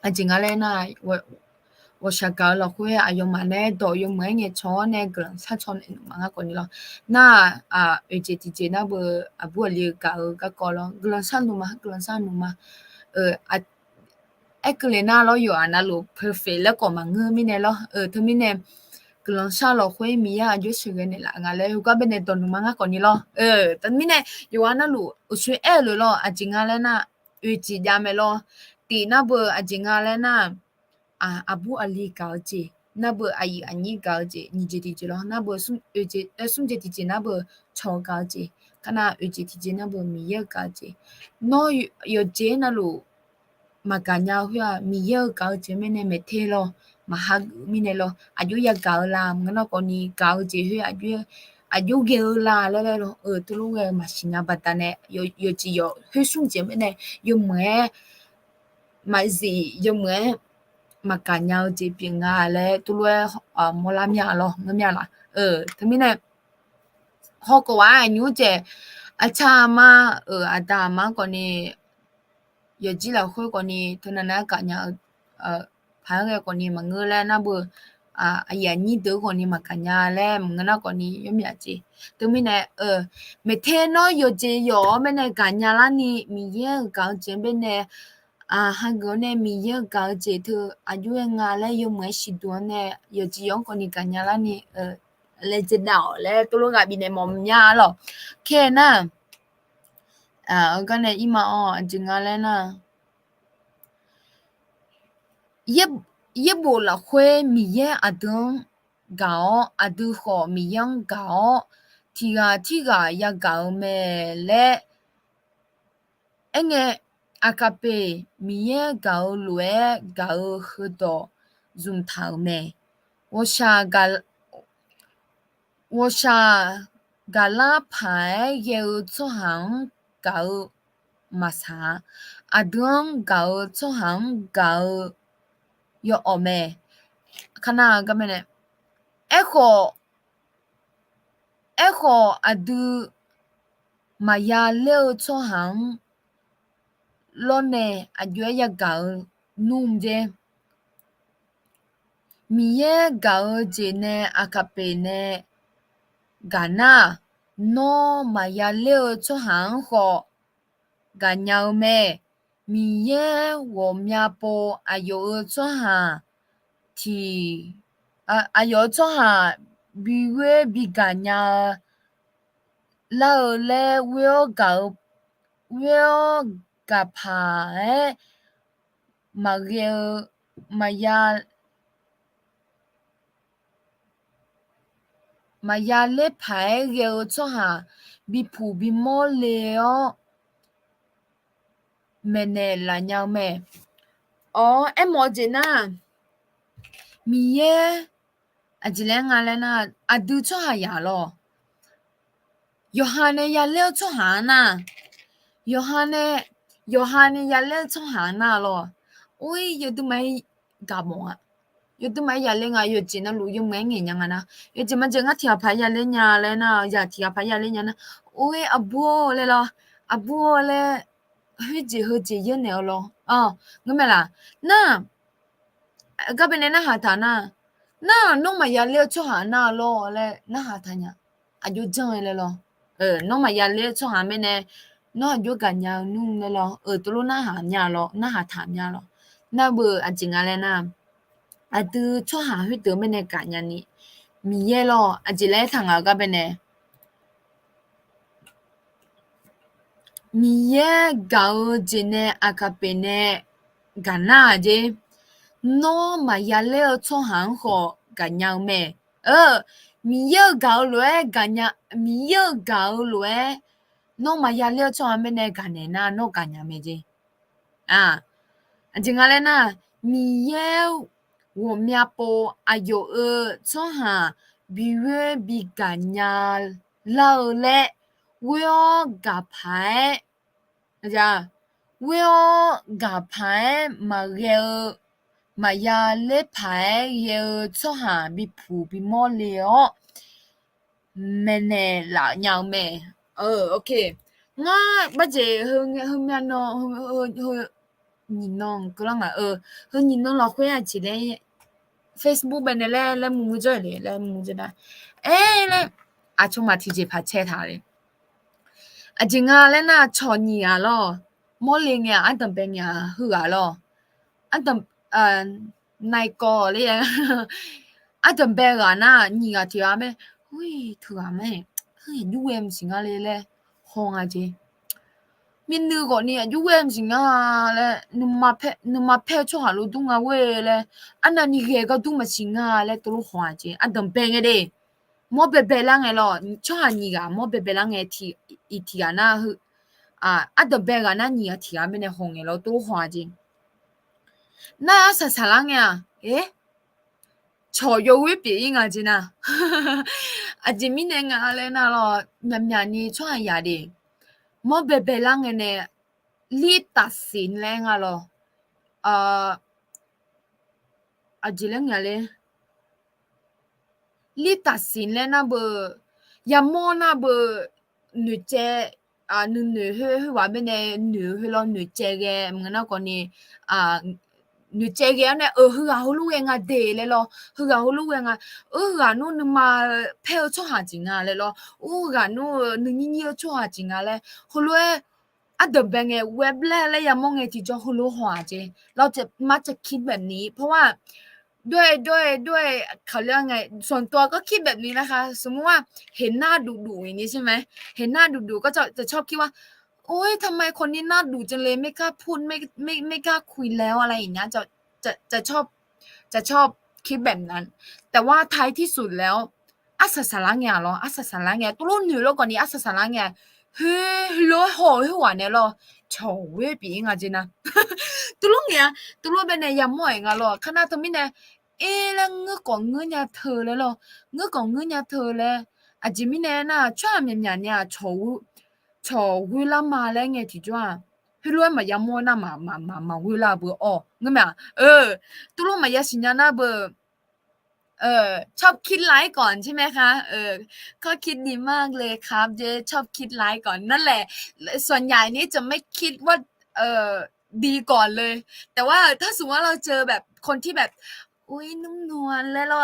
aji nga le na我想搞了会啊用嘛呢都用每年炒呢个人炒炒呢嘛个讲你咯那啊而且姐那不啊不了搞个搞咯个人上路嘛个人上路嘛啊ไอ้个人那咯有啊那路 perfect 了个嘛我咪呢咯他咪呢个人上了会咪啊就是个呢啦俺嘞个边呢都嘛个讲你咯他咪呢有啊那路我学爱了咯啊今个嘞那而且家没咯第那不啊今个嘞那abu ali kauje na bu ayi anyi kauje ni je ti lo na bu sum je ti na bu cho kauje kana je ti na bu mi ye kauje no yo je na lu makanya hua mi ye kauje me ne me the lo ma ha mi ne lo ayu ya kau la ngana ko ni kauje hua ayu ge la lo tu lu ge ma sina batane yo ji yo hui sum je me ne yo me mai gì yo me mà cả nhau chỉ biết ngà lẽ tôi luôn mua làm nhà lo ngâm nhà là thế mình này họ có ai nhú chế cha mà ta mà còn đi giờ chỉ là khối còn đi thế nên là cả nhà phải cái còn đi mà ngơ lên nó bữa giờ nhí đứa còn đi mà cả nhà lên mà nó còn đi giống như gì thế mình này mấy thế nó giờ chỉ giờ mình này cả nhà là ni mình giờ cả chuyện bên này hai người này mình giờ cả chế thứ ayu nga le yo mới xí đuôi này giờ chỉ用con đi cả nhà là ni lấy chế đạo lấy tôi lúc gặp bị này mồm nhà rồi khi na cái này im mà chỉ nga le na ye ye bộ là khuê mình giờ adung gạo adu khó mình yang gạo thì ya gạo mẹ le anh nghe akape miye gao lue gao hedo zum tao me wo sha gala pai ye zo hang gao masa adung gao zo hang gao yo ome kana gamene echo adu maya leo zo hang lo nè ayo ya gạo nung je mi ye gạo je ne akape ne gana no ma ya leo cho hang ho ga nyao me mi ye wo mya po ayo cho ha thì ayo cho ha bi we bi ga nya la le we gạo we ga pa Maya le pai geo cho ha bi pu bi mo le o mene la nhau me em mo je na mi ye ajile nga le na adu cho ha ya lo Yohane ya le cho ha na Yohane ya le cho ha na lo oi yo tu mai ga mo yo tu mai ya le nga yo jin na lu yo mai ngi nya na yo jin ma je nga tia pa ya le nya le na ya tia pa ya le nya na oi abu le lo abu le hu ji ye ne lo ngi me la na ga be ne na ha ta na no ma ya le cho ha na lo le na ha ta nya a yo jang le lo no ma ya le cho ha me ne no yo ga nya nu le lo tu lo na ha nya lo na ha ta nya lo na bu a jin ga le na adu cho ha hu de me ne ga nya ni mi ye lo a ji le thang ga be ne mi ye ga o ji ne a ka pe ne ga na je no ma ya le cho han ho ga nya me mi ye ga lue ga nya mi ye ga lue no ma ya le cho me ne ga ne na no ga nya me je a ji ga le na mi ye wo mya po ayo cho ha bi we bi ga nya lao le we ga pai ja we ga pai ma ya le pai ye cho ha bi pu bi mo le o me ne la nya me okay nga ba je hương hương no hương ညီနောကလငါဟညီနောလောက်ခွဲရချီလေ Facebook ပဲနဲ့လဲမူကြလေလဲမူကြတာလဲအချုံမတီကြီးဖာချဲထားတယ်အကျင်ကလည်းနာချော်ညီရလောမောလင်းရအတံပဲညာဟူရလောအတံနိုင်ကောလေအတံပဲကနာညီကတီရမယ်ဟွေထူရမယ်ဟဲ့ယူဝဲမစင်ကလေးလဲဟောငါကြီးမြင်းနူကိုနေယူဝဲမစင်ကလဲနမဖဲချောဟာလို့တူငါဝဲလဲအနနီခေကတူမစင်ကလဲတူဟွာကြီးအတံပဲငယ်တဲ့မောဘဘလာငယ်လောချောဟာညီကမောဘဘလာငယ်တီအီတီကနာဟအတဘဲကနာညီအတီအမနဲ့ဟုံငယ်လောတူဟွာကြီး那要啥啥浪呀？诶，潮有会别应啊，真呐。啊，这明年啊嘞那咯，慢慢你穿呀的，莫别别浪个呢，你达心嘞啊咯，啊，这两个嘞，你达心嘞那不，也莫那不女仔啊，女去话咩呢？女去咯，女仔嘅，唔那个呢啊。女仔嘅呢，佢話好路嘅啊地咧咯，佢話好路嘅啊，話侬你嘛配合做下錢啊咧咯，話侬你做下錢啊咧，好路誒，啊特別嘅 web 咧有冇嘅ที่จะ好路話啫，เราจะมักจะคิดแบบนี้เพราะว่าด้วยเขาเรียกไงส่วนตัวก็คิดแบบนี้นะคะสมมติว่าเห็นหน้าดุๆอย่างนี้ใช่ไหมเห็นหน้าดุๆก็จะชอบคิดว่าโอ๊ยทำไมคนนี้หน้าดุจังเลยไม่กล้าพูดไม่กล้าคุยแล้วอะไรอย่างเงี้ยจะชอบคิดแบบนั้นแต่ว่าท้ายที่สุดแล้วอาสาสาระเนี่ยหรออาสาสาระเนี่ยตัวรุ่นหนูแล้วก่อนนี้อาสาสาระเนี่ยเฮ้ยร้อยห่อให้หวานเนี่ยหรอโฉเว้ยปีงอ่ะจีนะตัวรุ่นเนี่ยตัวรุ่นเป็นเนี่ยยำหมวยงอ่ะหรอขนาดตัวมิเนี่ยแล้วเงือกของเงือกเนี่ยเธอเลยหรอเงือกของเงือกเนี่ยเธอเลยอาจิมิเนี่ยน่ะช่วยเนี่ยโฉเวลามาแล้วไงที่จ้าဟိလွဲမယမောနာမဝေလာဘူးအော်ငမသူတို့မရစညာနာဘชอบคิดไลค์ก่อนใช่ไหมคะก็คิดดีมากเลยครับเจ๊ชอบคิดไลค์ก่อนนั่นแหละส่วนใหญ่นี่จะไม่คิดว่าดีก่อนเลยแต่ว่าถ้าสมมติว่าเราเจอแบบคนที่แบบอุ้ยนุ่มนวลแล้วเรา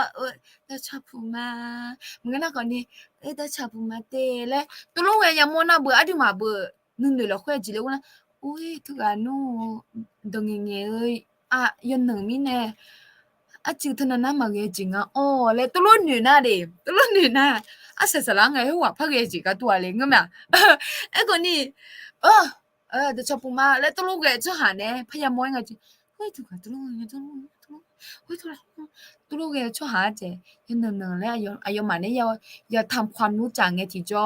เราชอบผู้มาเหมือนกันนะก่อนนี้เราชอบผู้มาเต้แล้วตัวลูกยังมองหน้าเบื่ออะไรมาเบื่อนึ่งเดือดเราค่อยจีเลยว่า อุ้ยทุกอันนู้ดงเงี้ยเอ้ยยันหนึ่งมีแน่จืดทนามาเกจิงอ๋อเลยตัวรุ่นหนูน่ะดิตัวรุ่นหนูน่ะเสร็จแล้วไงหัวพักเกจิกตัวเล็กงั้นมั้ยคนนี้เดี๋ยวชอบปูมาแล้วตัวลูกจะหาเนี่ยพยายามมองไงจิเฮ้ยทุกอันตัวลูกเฮ้ยตัวลูกจะหาเจยันหนึ่งแล้วอายุมาเนี่ยอย่าทำความรู้จักไงที่จอ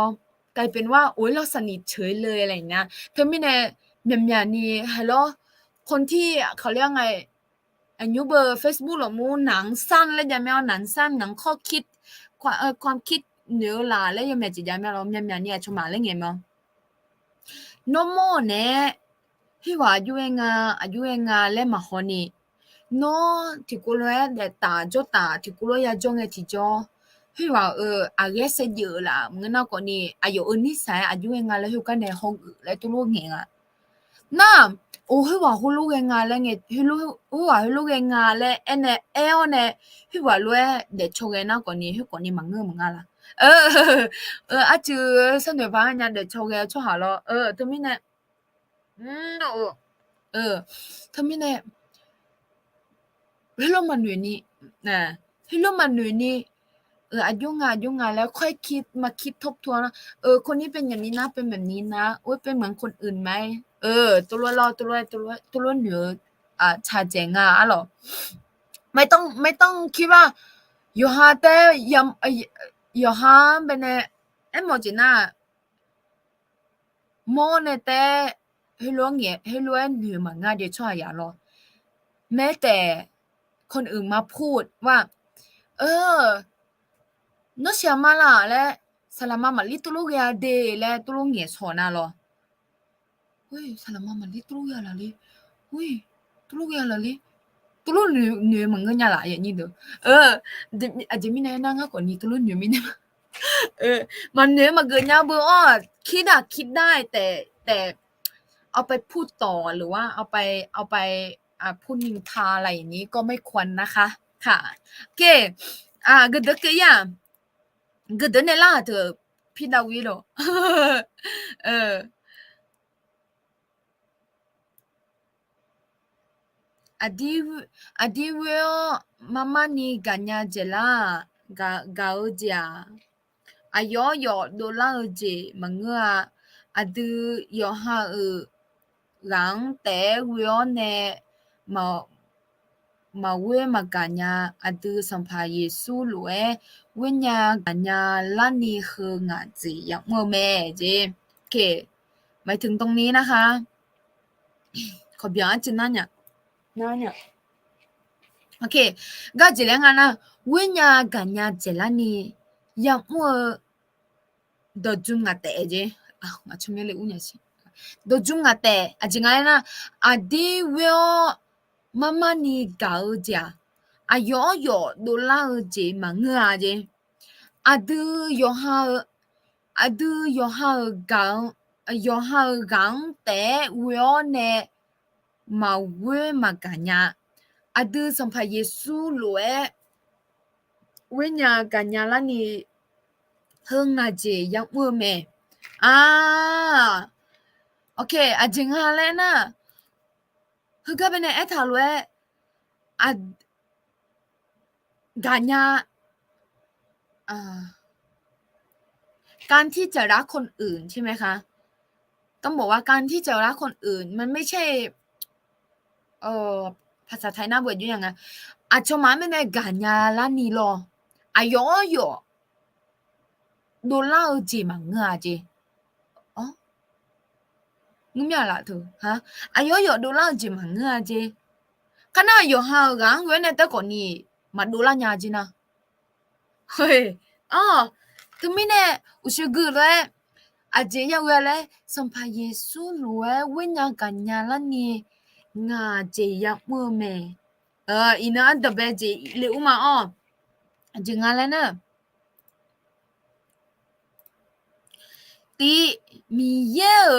กลายเป็นว่าโอ๊ยเราสนิทเฉยเลยอะไรอย่างเงี้ยเธอไม่แน่เนี่ยนี่ฮัลโหลคนที่เขาเรียกไงอายุเบอร์ Facebook หรอมูหนังสั้นแล้วยังไม่เอาหนังสั้นหนังข้อคิดความคิดเหนือหลาแล้วยังไม่จะยังไม่เราเนี่ยเนี่ยชมาแล้วไงมั้งโนโมเนี่ยที่ว่าอายุเองแล้วมาคนนี้โนที่กูรู้แต่ตาจ่อตาที่กูรู้ยาจงไงที่จ่อที่ว่าอายุเสียเยอะละเมื่อนั้นก่อนนี้อายุนิสัยอายุเองแล้วอยู่กันในห้องแล้วตัวลูกเงี้ยน่ะโอ้ให้ว่าฮู้ลูกยังไงแล้วไงฮู้ว่าฮู้ลูกยังไงแล้วเนี่ยเนี่ยที่ว่ารู้เด็กโชว์กันนะก่อนนี้ที่ก่อนนี้มังเงมึงอ่ะล่ะจือสนุกฟ้าเนี่ยเด็กโชว์กันโชว์หาแล้วทำไมเนี่ยทำไมเนี่ยให้เรามาหน่วยนี้นะให้เรามาหน่วยนี้อายุงานแล้วค่อยคิดมาคิดทบทวนนะคนนี้เป็นอย่างนี้นะเป็นแบบนี้นะโอ๊ยเป็นเหมือนคนอื่นไหมตัวเหนือชาเจงอ่ะหรอไม่ต้องคิดว่าอยู่ฮาแต่อยู่ฮาเป็นไอ้หมอจีน่าโมเนี่ยแต่ให้รู้เหนือมันง่ายเดี๋ยวช่วยอย่าหรอแม้แต่คนอื่นมาพูดว่าno siama la le salama mali tulu ya de le tulu nge chona lo ui salama mali tulu ya la le ui tulu ya la le tulu ni manga nya la ya ni do ajimi na na nga ko ni tulu ni mi ne มันเนี่ยมาเกินยาเบอคิดได้แต่ เอาไปพูดต่อหรือว่าเอาไปพูดนินทาอะไรอย่างนี้ก็ไม่ควรนะคะค่ะโอเคgede ke ya gede ne la de pida wilo เออ adiweo mama ni ganya jela gaudia ayo yo dola je mangua adu yo ha rang te weo ne ma we maganya adu sampa yesu lue wenya ganya lani he nga ji yang mo me เจโอเคหมายถึงตรงนี้นะคะขอเบียงจินนั่นเนี่ยโอเคก็จะเรียกกันนะวิญญาณกันญาเจลานียังมัวดจุงกะเตเจมาชมเลยอุ้ยสิดจุงกะเตจริงๆนะดีเวลมามานี่กาเจียยอยโดลาเจมังเจดูยอฮากังยอฮากังเตเวลเนมาเวมากันญาadu sampai Yesu lue wenya ganyala ni hung aje yang me okay ajing hale na huga bene eta lue ad ganya การที่จะรักคนอื่นใช่ไหมคะต้องบอกว่าการที่จะรักคนอื่นมันไม่ใช่ภาษาไทยน่าเบื่ออยู่ยังไงอาชมาไม่ได้กาญาลานีรออยโดล่าจีมังอาจีงุ่มยาละเธอฮะอยโดล่าจีมังอาจีขณะอยู่ห่างกันเว้นแต่ก่อนนี้มาโดล่าญาจีนะเฮ้ยถึงไม่แน่อุชกุเลยอาเจียเวลสัมภาเยซูรวยเว้นยังกันญาลานีงาเจียมือเมอีน่าดับเบิลจีเลี้ยวมาจึงอะไรนะตีมีเยอะ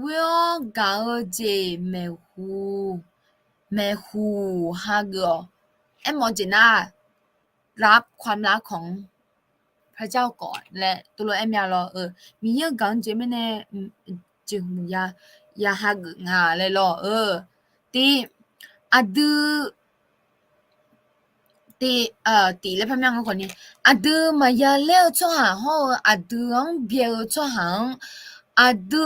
วิวกาเจแม่หูฮะก็มอจิน่ารับความรักของพระเจ้าก่อนและตัวเราอยากรอมีเยอะกันเจไม่แน่จึงยาฮะกงาเลยรอตีดูตีแล้วพะแม่งคนนี้ดูมายาเลี้ยวชั่วหางห้อดูอังเบียวชั่วหางดู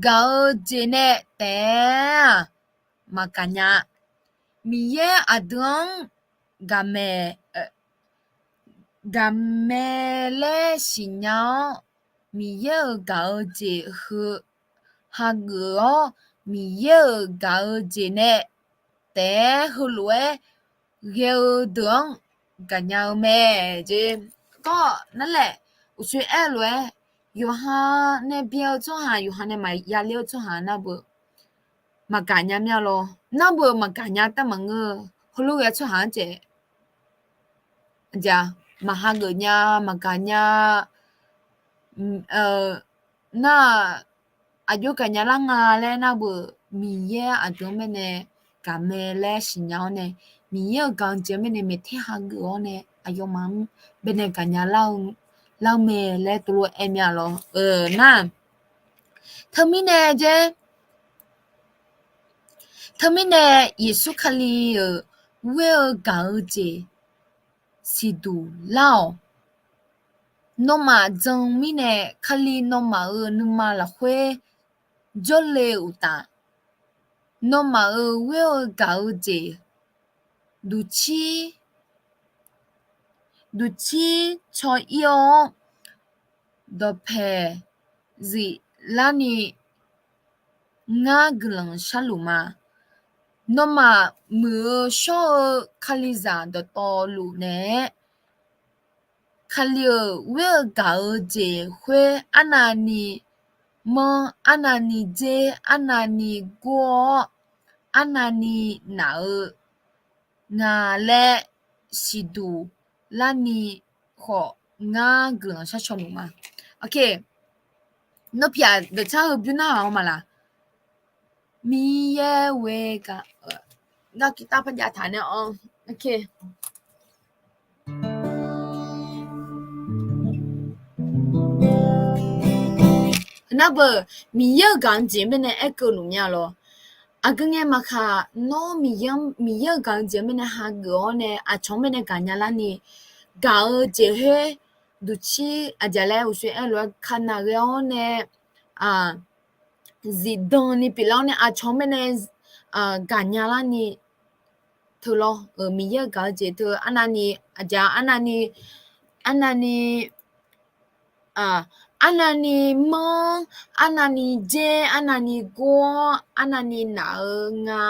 กาเจเนแต่มากันยามีเยอะดูอังกาเมเลสิญญามีเยอะกาเจคือฮักก็มีเยอะกาเจเนแต่คือรวยเกี่ยวดวงกันยาวแม่เจก็นั่นแหละอุช่วยรวยอยู่หาในเบียวจ้าหาอยู่หาในมายาเลี้ยวจ้าหาน่ะบ่มากันยามยาโลน่ะบ่มากันยาแต่มังฮลูยาจ้าหาเจจ้ะมาหาเกญามากันยาน่ะอายุกันยาละงาและน่ะบ่มีเยอะดูแม่เนกะเมเลสิญญาเนมีเยอะกันเจไม่ในเมที่ฮักก็เนี่ยอายุมันเป็นในกันยาเล่าเมและตัวเอ็มยาโลน่ะเธอมีแน่เจเธอมีแน่เยซูคลีเวลกาเจสิดูเล่านมาจังมีแน่คลีนมานมาละเวจอเลอุตานมาเวลกาเจดูชีชอยองดอเพซิลานีงากลังชาลุมานมามือชอคาลิซาดตอลูเนคาลิเวลกาเจเวอานานีมออานานีเจอานานีกัวอานานีนางาและสิดูลานีงากลังชาชลุมาโอเคno pia de cha hu buna ha ma la mi ye we ga na kita pa ja tha ne okay na ba mi ye gang jin be ne e ko lu nya lo a gen ye ma kha no mi ye gang jin be ne ha go ne a chong be ne ga nya la ni ga je he du chi a ja la u shwe e lo kha na yo ne a zidon ni pi lo ne a chong be ne ga nya la ni thu lo mi ye ga je thu anani a ja anani anani mong anani je anani go anani na nga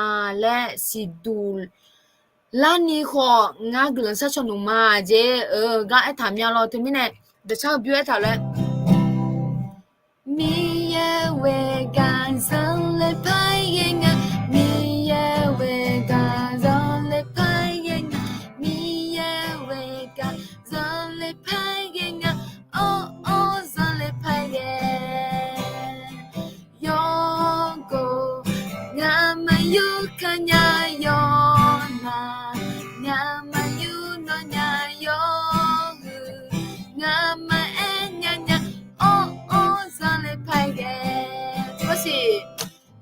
le sidul lani kho nga glen sa chonu ma je ga a tha mya lo thmi ne de cha byu a tha le mi ye we gan san le pai ye nga mi ye we gan san le pai ye nga mi ye we gan san le pai ye nga oh oh san le pai ye yo go nga ma yu kanya yo na nga ma yu no nya yo nga ma enya nya oh oh san le pai ye 这是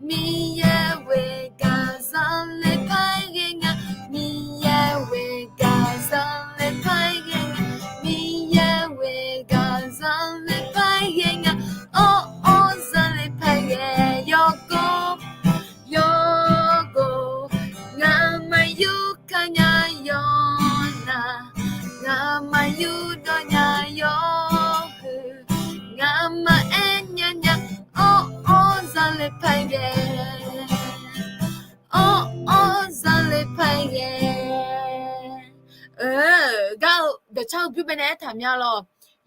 mi ye we ga san le pai ye nga mi ye we ga san le pai ye nga mi ye we ga san le pai ye nga oh oh san le pai ye yo go nga ma yu kanya yo na nga ma yu do nya yo nga ma enya nya oh oh san le pai ye oh oh san le pai ye ga de chao bu be ne tha mya lo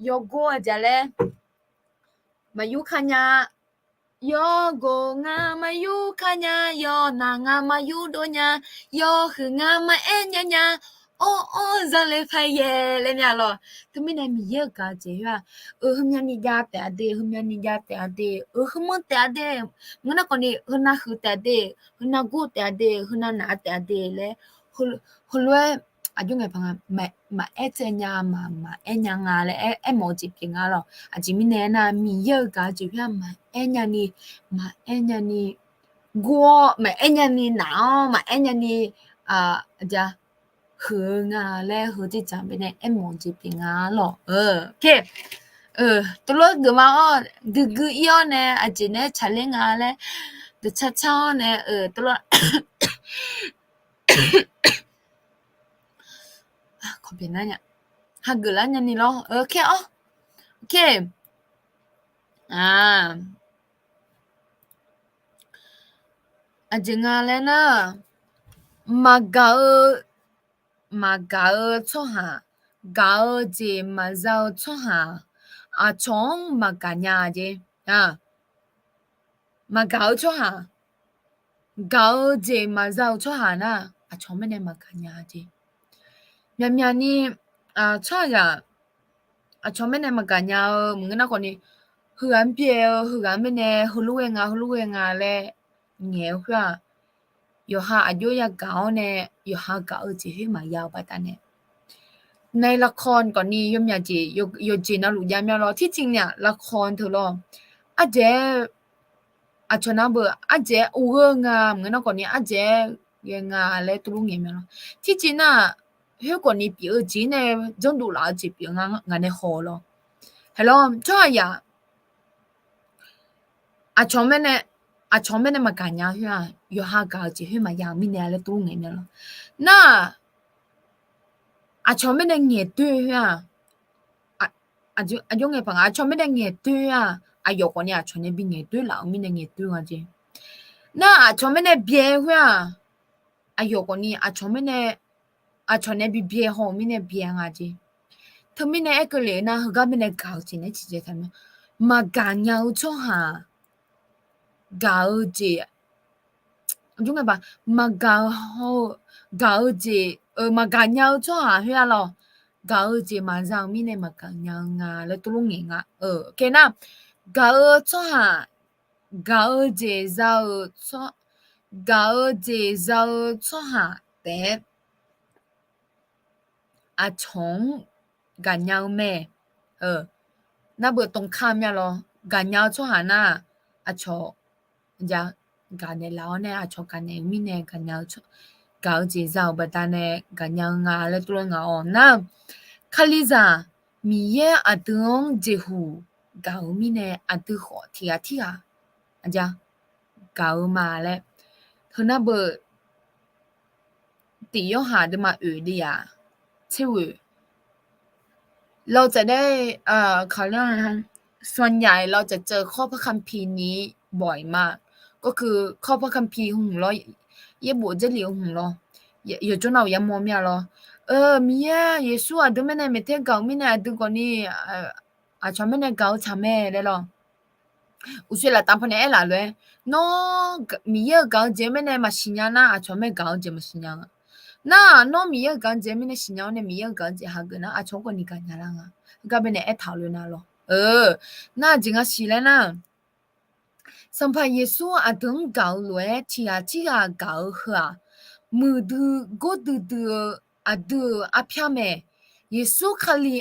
yo go a ja le ma yu kanya yo go nga ma yu kanya yo na nga ma yu do nya yo hu nga ma enya nya oh oh san le pai ye le nya lo tu mi ne mi ye ga je ya hu mya ni ja ta de hu mya ni ja ta de hu mo ta de ngana ko ni hu na hu ta de hu na go ta de hu na ta de le hu lo a ju ngai phang ma e che nya ma e nya nga le e mo ji pin nga lo a ji mi ne na mi ye ga ji ya ma e nya ni go ma e nya ni na ma e nya ni ja 和啊咧和啲站俾你一望住邊啊咯，OK，多咯個嘛哦，個伊哦呢，阿姐呢查令啊咧，的查查呢，多咯，可別那呀，下個啦你咯，OK 哦，OK，啊，阿姐啊咧呢，Magal choha gal je mazal choha a chong maganya je magal choha gal je mazal choha na a chong mene maganya je mya ni choha ya a chong mene maganya mngena ko ni huan pie huan mene huluenga le nghe hua yo ha ayo ya gao ne yo ha gao ji hui ma yao ba ta ne ในละครก่อนนี้ย่อมอยากจะยกจีนะลูกยามยาลอที่จริงเนี่ยละครเธอลออาเจอาชนะเบออาเจอูเฮงาเหมือนนะก่อนนี้อาเจยังาและตุลุงเงียมยาลอที่จริงน่ะเฮก่อนนี้ปีจีเนี่ยจงดูลาจีปีงานในฮอลอฮัลโหลจ้าอย่าอาชอมแม่เนี่ยมากันยาเฮียอยู่หากาจีเฮมายามิเนี่ยและตุลุงเงียมยาลอน่ะอาชอมแม่เนี่ยเงียด้วยเฮียอายุไงพังอาชอมไม่ได้เงี้ยตัวอายุคนนี้อาชอมเนี่ยบินเงี้ยตัวแล้วไม่ได้เงี้ยตัวจริงน่ะอาชอมไม่ได้เบี้ยหัวอายุคนนี้อาชอมเนี่ยบิเบี้ยหัวไม่ได้เบี้ยงจริงทำไมเนี่ยเอกเลยนะเขาก็ไม่ได้ก่าวจริงเนี่ยจีเจทำไมมาการยาวช่วงหาก่าวจีอายุไงปะมาก่าวจีมาการยาวช่วงหาเฮียเราgaul je ma zang mi ne ma ka nya nga le tu lung nga ke na gaul cho ha gaul je zao cho 搞这造错下的啊虫干nhau咩那不ตรงข้ามเนี่ยหรอกันnhau错下น่ะ啊虫จะกันในแล้วเนี่ย啊虫กันในมีเนี่ยกันnhau搞这造不但呢กันnhauงาแล้วตัวงาอ๋อนะคาลิซามีเยอะตงเจหู搞มีเนี่ยอะตึขอที่อ่ะที่อ่ะอาจารย์搞มาแล้วเธอน่ะเบตียหา的嘛语的呀ชื่อเราจะได้เขาเรียกอะไรนะส่วนใหญ่เราจะเจอข้อพระคัมภีร์นี้บ่อยมากก็คือข้อพระคัมภีร์ของเรา耶稣这里ของเรา有种เรายังมองไม่รู้มี耶稣啊都没那每天搞没那都讲你全没那搞场咩的咯有些啦当朋友爱来了喏มี搞这没那嘛信仰那全没搞这么信仰啊那喏มี搞这没那信仰呢มี搞这哈个那全过你干啥啦ก็เป็นไอ้讨论那咯那这个是了呢สัมภาเยซูอะดึงเกาเลยที่อะเกาเหรอมือดูก็ดูอะดูอะพยามเยซูคลี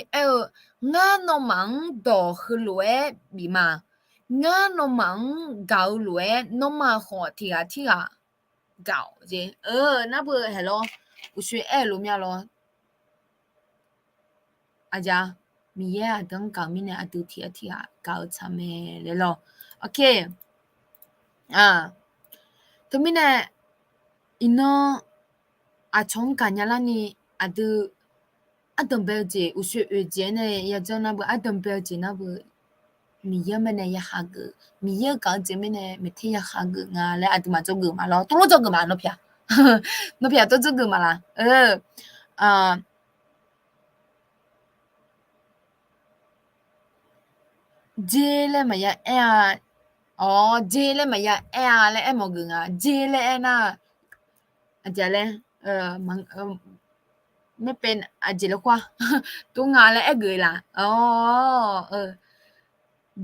งานอมังดอคือเลยบีมางานอมังเกาเลยนอมาขอที่อะเกาเจ那不系咯我学爱路面咯อาจารย์มีเยอะดึงเกามีเนี่ยอะดูที่อะเกาทำเลย咯โอเคตมิเนี่ยอินโนอาชงกันยาลานี่อะดูอะตอมเบลจีอุชอุเจเนี่ยยาจนะบ่อะตอมเบลจีนะบ่มีเยมันเนี่ยยาฮักมีเยกางเจมันเนี่ยไม่ที่ยาฮักงาและอะตมาจงกมาแล้วตัวจงกมาเนาะพี่เนาะพี่ตัวจงกมาล่ะอ่าเจเลมายาเจเลมายาและมอกงาเจเลนะอาจารย์เลยมันไม่เป็นอาจจะแล้วกว่าตัวงานแล้วเกยล่ะ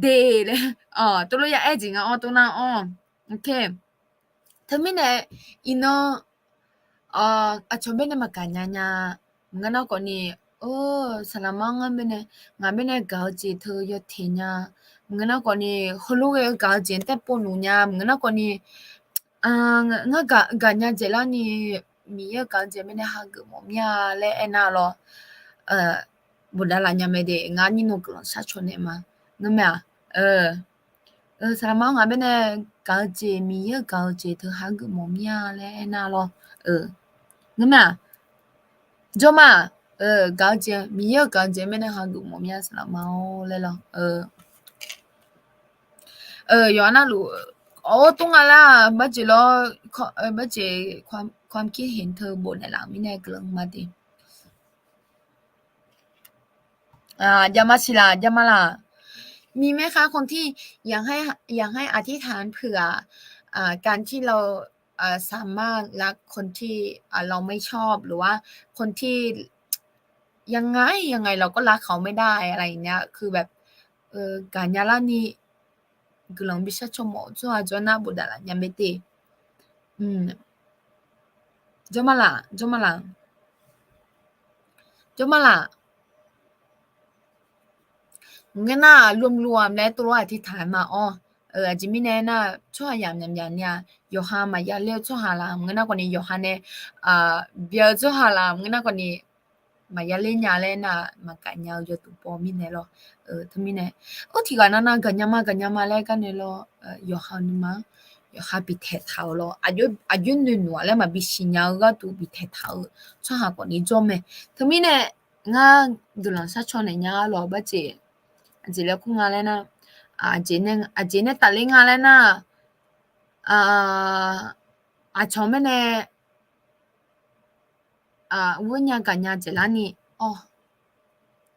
เดเลยตัวเราอยากจริงตัวนั้นโอเคถ้าไม่เนี่ยอินโนชอบเป็นมากันยางั้นเราคนนี้สลามังงั้นเป็นงานเก่าจีเธอยศเทียนงั้นเราคนนี้ฮอลโลวีเก่าจีแต่ปนลุญญางั้นเราคนนี้งั้นกันยาเจลานี่มีเก่าจีไม่ได้ฮักมอมยาและน่ารอบุดาลาญาไม่ได้งานนี้นกลงชาชนเนี่ยมางั้นไหมสลามังงั้นเป็นเก่าจีมีเก่าจีเธอฮักมอมยาและน่ารองั้นไหมจอมาเก่าจีมีเก่าจีไม่ได้ฮักมอมยาสลามังเลยล่ะย้อนน่ะรู้ตรงนั้นล่ะบัดจิโลบัดจิความคิดเห็นเธอบ่เนี่ยล่ะมีแน่กลงมาดิอย่ามาสิล่ะอย่ามาล่ะมีไหมคะคนที่อยากให้อธิษฐานเผื่อการที่เราสามารถรักคนที่เราไม่ชอบหรือว่าคนที่ยังไงเราก็รักเขาไม่ได้อะไรอย่างเงี้ยคือแบบการยาลานี่그런 미샤초 뭐 좋아하잖아 보다라 냠베티 조말라งั้นน่ะรวมๆแล้วตัวอธิษฐานมาจิมิแน่น่ะช่วยยามเนี่ยโยฮามายาเลช่วยหาละงั้นน่ะกว่านี้โยฮานเนี่ยเบียช่วยหาละงั้นน่ะกว่านี้มายาเลญาเลน่ะมากันยาวอยู่ตุปอมิเน咯ทมิเนที่กันน่ะกันยามาแล้วกันเนี่ย咯โยฮานุมาโยฮาบิเทเท้า咯อายุนัวแล้วมาบิชิญาก็ตุบิเทเท้าช่วยหากว่านี้จอมทมิเนงาดุลังซะชอเนี่ยญาบัดจิจีแล้วคุงอะไรนะจีเนี่ยตัดลิงอะไรนะชอบมันเนี่ยวันยังกันยังเจลานี่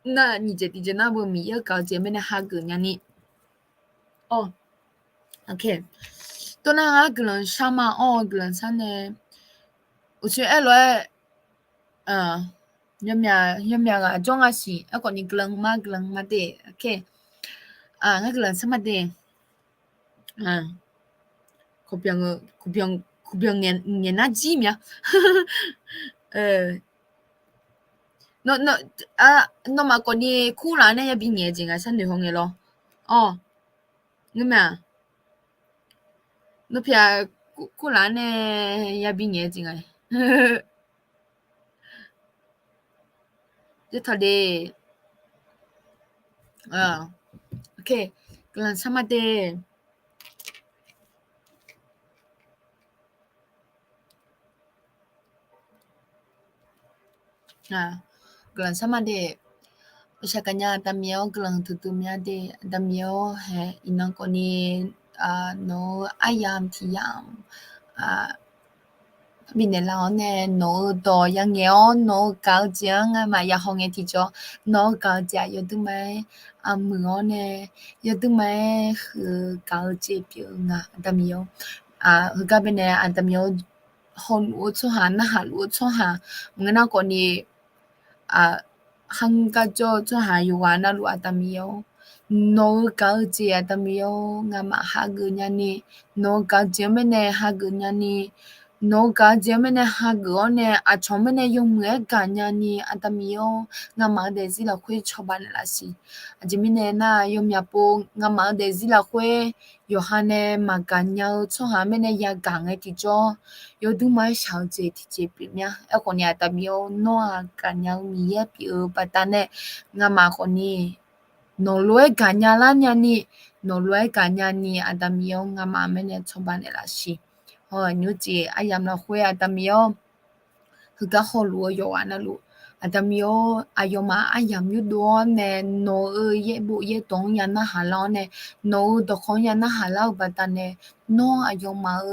那你这地址那不米要搞姐妹的哈个呀你OK ตัวนั้นก็กำลังชามากำลังชาเนี่ย我觉得来ยามก็จ้องอ่ะสิก็นี่กำลังมาเด้โอเคงั้นกำลังสมาเด้คุเปียง股票眼那几秒，那么过你苦难呢也比眼睛啊，是女红的咯，哦，你们啊，那片苦难呢也比眼睛啊，这他的，OK，그럼 사마데 그럼 사마데 ushakanya tamio gelang tutumia de tamio he inang koni no ayam tiam binela ne no do yang yeo no cao jiang mà ya hong e ti cho no cao jia yo tu mai mu ne yo tu mai hu cao ji piu nga tamio hu ga bene tamio hon u chu ha na ha lu chu ha ngana koni hanggajo cho hayuana lu atamio no galji atamio ngama hagunyani no galji mene hagunyani no galji mene hagone achomene yumwe ganyani atamio ngama de zila khwe chobane la si ajimine na yomyapo ngama de zila khwe yohane maganya cho hamene ya gange ti jo yo du mai shao je ti je pi mya e ko ni atamio no ganya mi ye pi patane ngama ko ni no lue ganya la nya ni no lue ganya ni atamio ngama mene chobane la si ho nyu ji ayam la khwe atamio hu ga ho lu yo ana lu atamio ayoma ayam yu do ne no ye bu ye dong ya na hala ne no do khon ya na hala patane no ayoma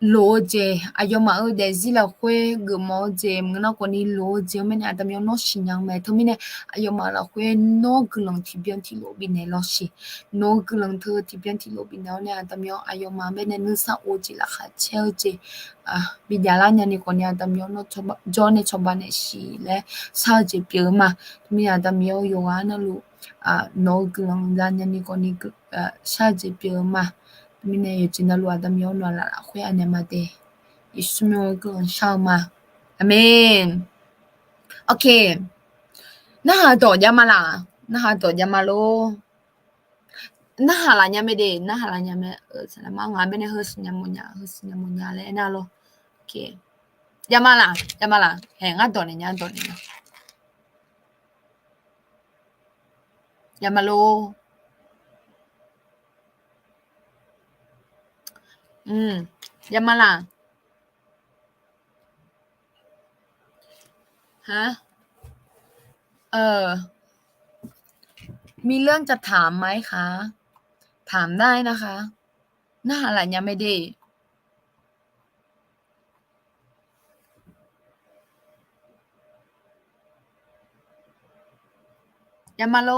lo je ayoma de zila khwe gmo je mna ko ni lo je men atamio no shinyang me thomine ayoma la khwe no glong ti bian ti lo bi ne lo shi no glong tho ti bian ti lo bi ne ne atamio ayoma me ne nu sa o ji la kha cheu je bi ya la nya ni ko ni atamio no choba jo ne choba ne shi le sa je pi ma mi atamio yo wa na lu no glong la nya ni ko ni sa je pi ma mine ye jina lu adam yo no la khwe ane ma de yismo go sha ma amen okay na ha do ya ma la na ha do ya ma lo na ha la nya me de na ha la nya me sa la ma nga me ne hus nya mo nya le na lo okay ya ma la he nga do ne nya do ne ya ma lo ya ma laฮะมีเรื่องจะถามไหมคะ ถามได้นะคะน่าอะไรยังไม่ได้ยามาโล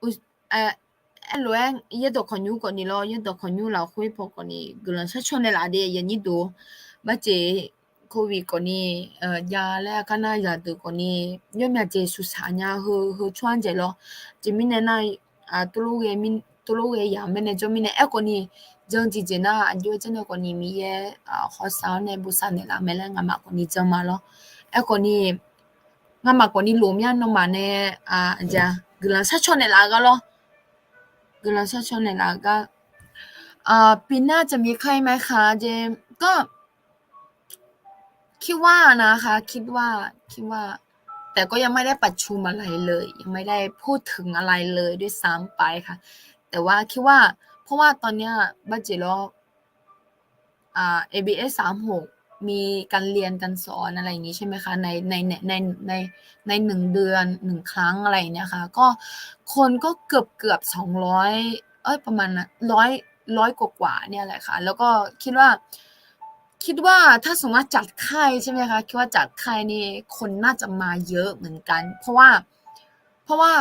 อุแลวยะดอกขยูก่อนนี่ลอยะดอกขยูเราคุยพอก่อนนี่กลันซะชวนในละเดยะนี่ดูบัจเจโควิดก่อนนี่ยาและกันน่ะยาตัวก่อนนี่ยะแม่เจสุสาญาเฮชวนเจลอจิมิเนน่ะตุโลเกมิตุโลเกยาเมเนจอมิเนก่อนนี่จงจิเจน่ะอันยูเจเนก่อนนี่มีเยฮอซาวเนบุษาเนละเมละงะมาก่อนนี่จอมาลอก่อนนี่งะมาก่อนนี่โลมยานอมาเนจากลันซะชวนในละกะลอกลันซะชวนในละกะปีหน้าจะมีใครไหมคะเจก็คิดว่านะคะคิดว่าแต่ก็ยังไม่ได้ประชุมอะไรเลยยังไม่ได้พูดถึงอะไรเลยด้วยซ้ำไปค่ะแต่ว่าคิดว่าเพราะว่าตอนเนี้ยบัดเจตแล้วABS 36มีการเรียนการสอนอะไรอย่างงี้ใช่ไหมคะใน1เดือน1ครั้งอะไรอย่างเงี้ยค่ะก็คนก็เกือบ200ประมาณน่ะ100กว่าๆเนี่ยแหละค่ะแล้วก็คิดว่าถ้าสมมุติว่าจัดค่ายใช่ไหมคะคิดว่าจัดค่ายนี่คนน่าจะมาเยอะเหมือนกันเพราะว่า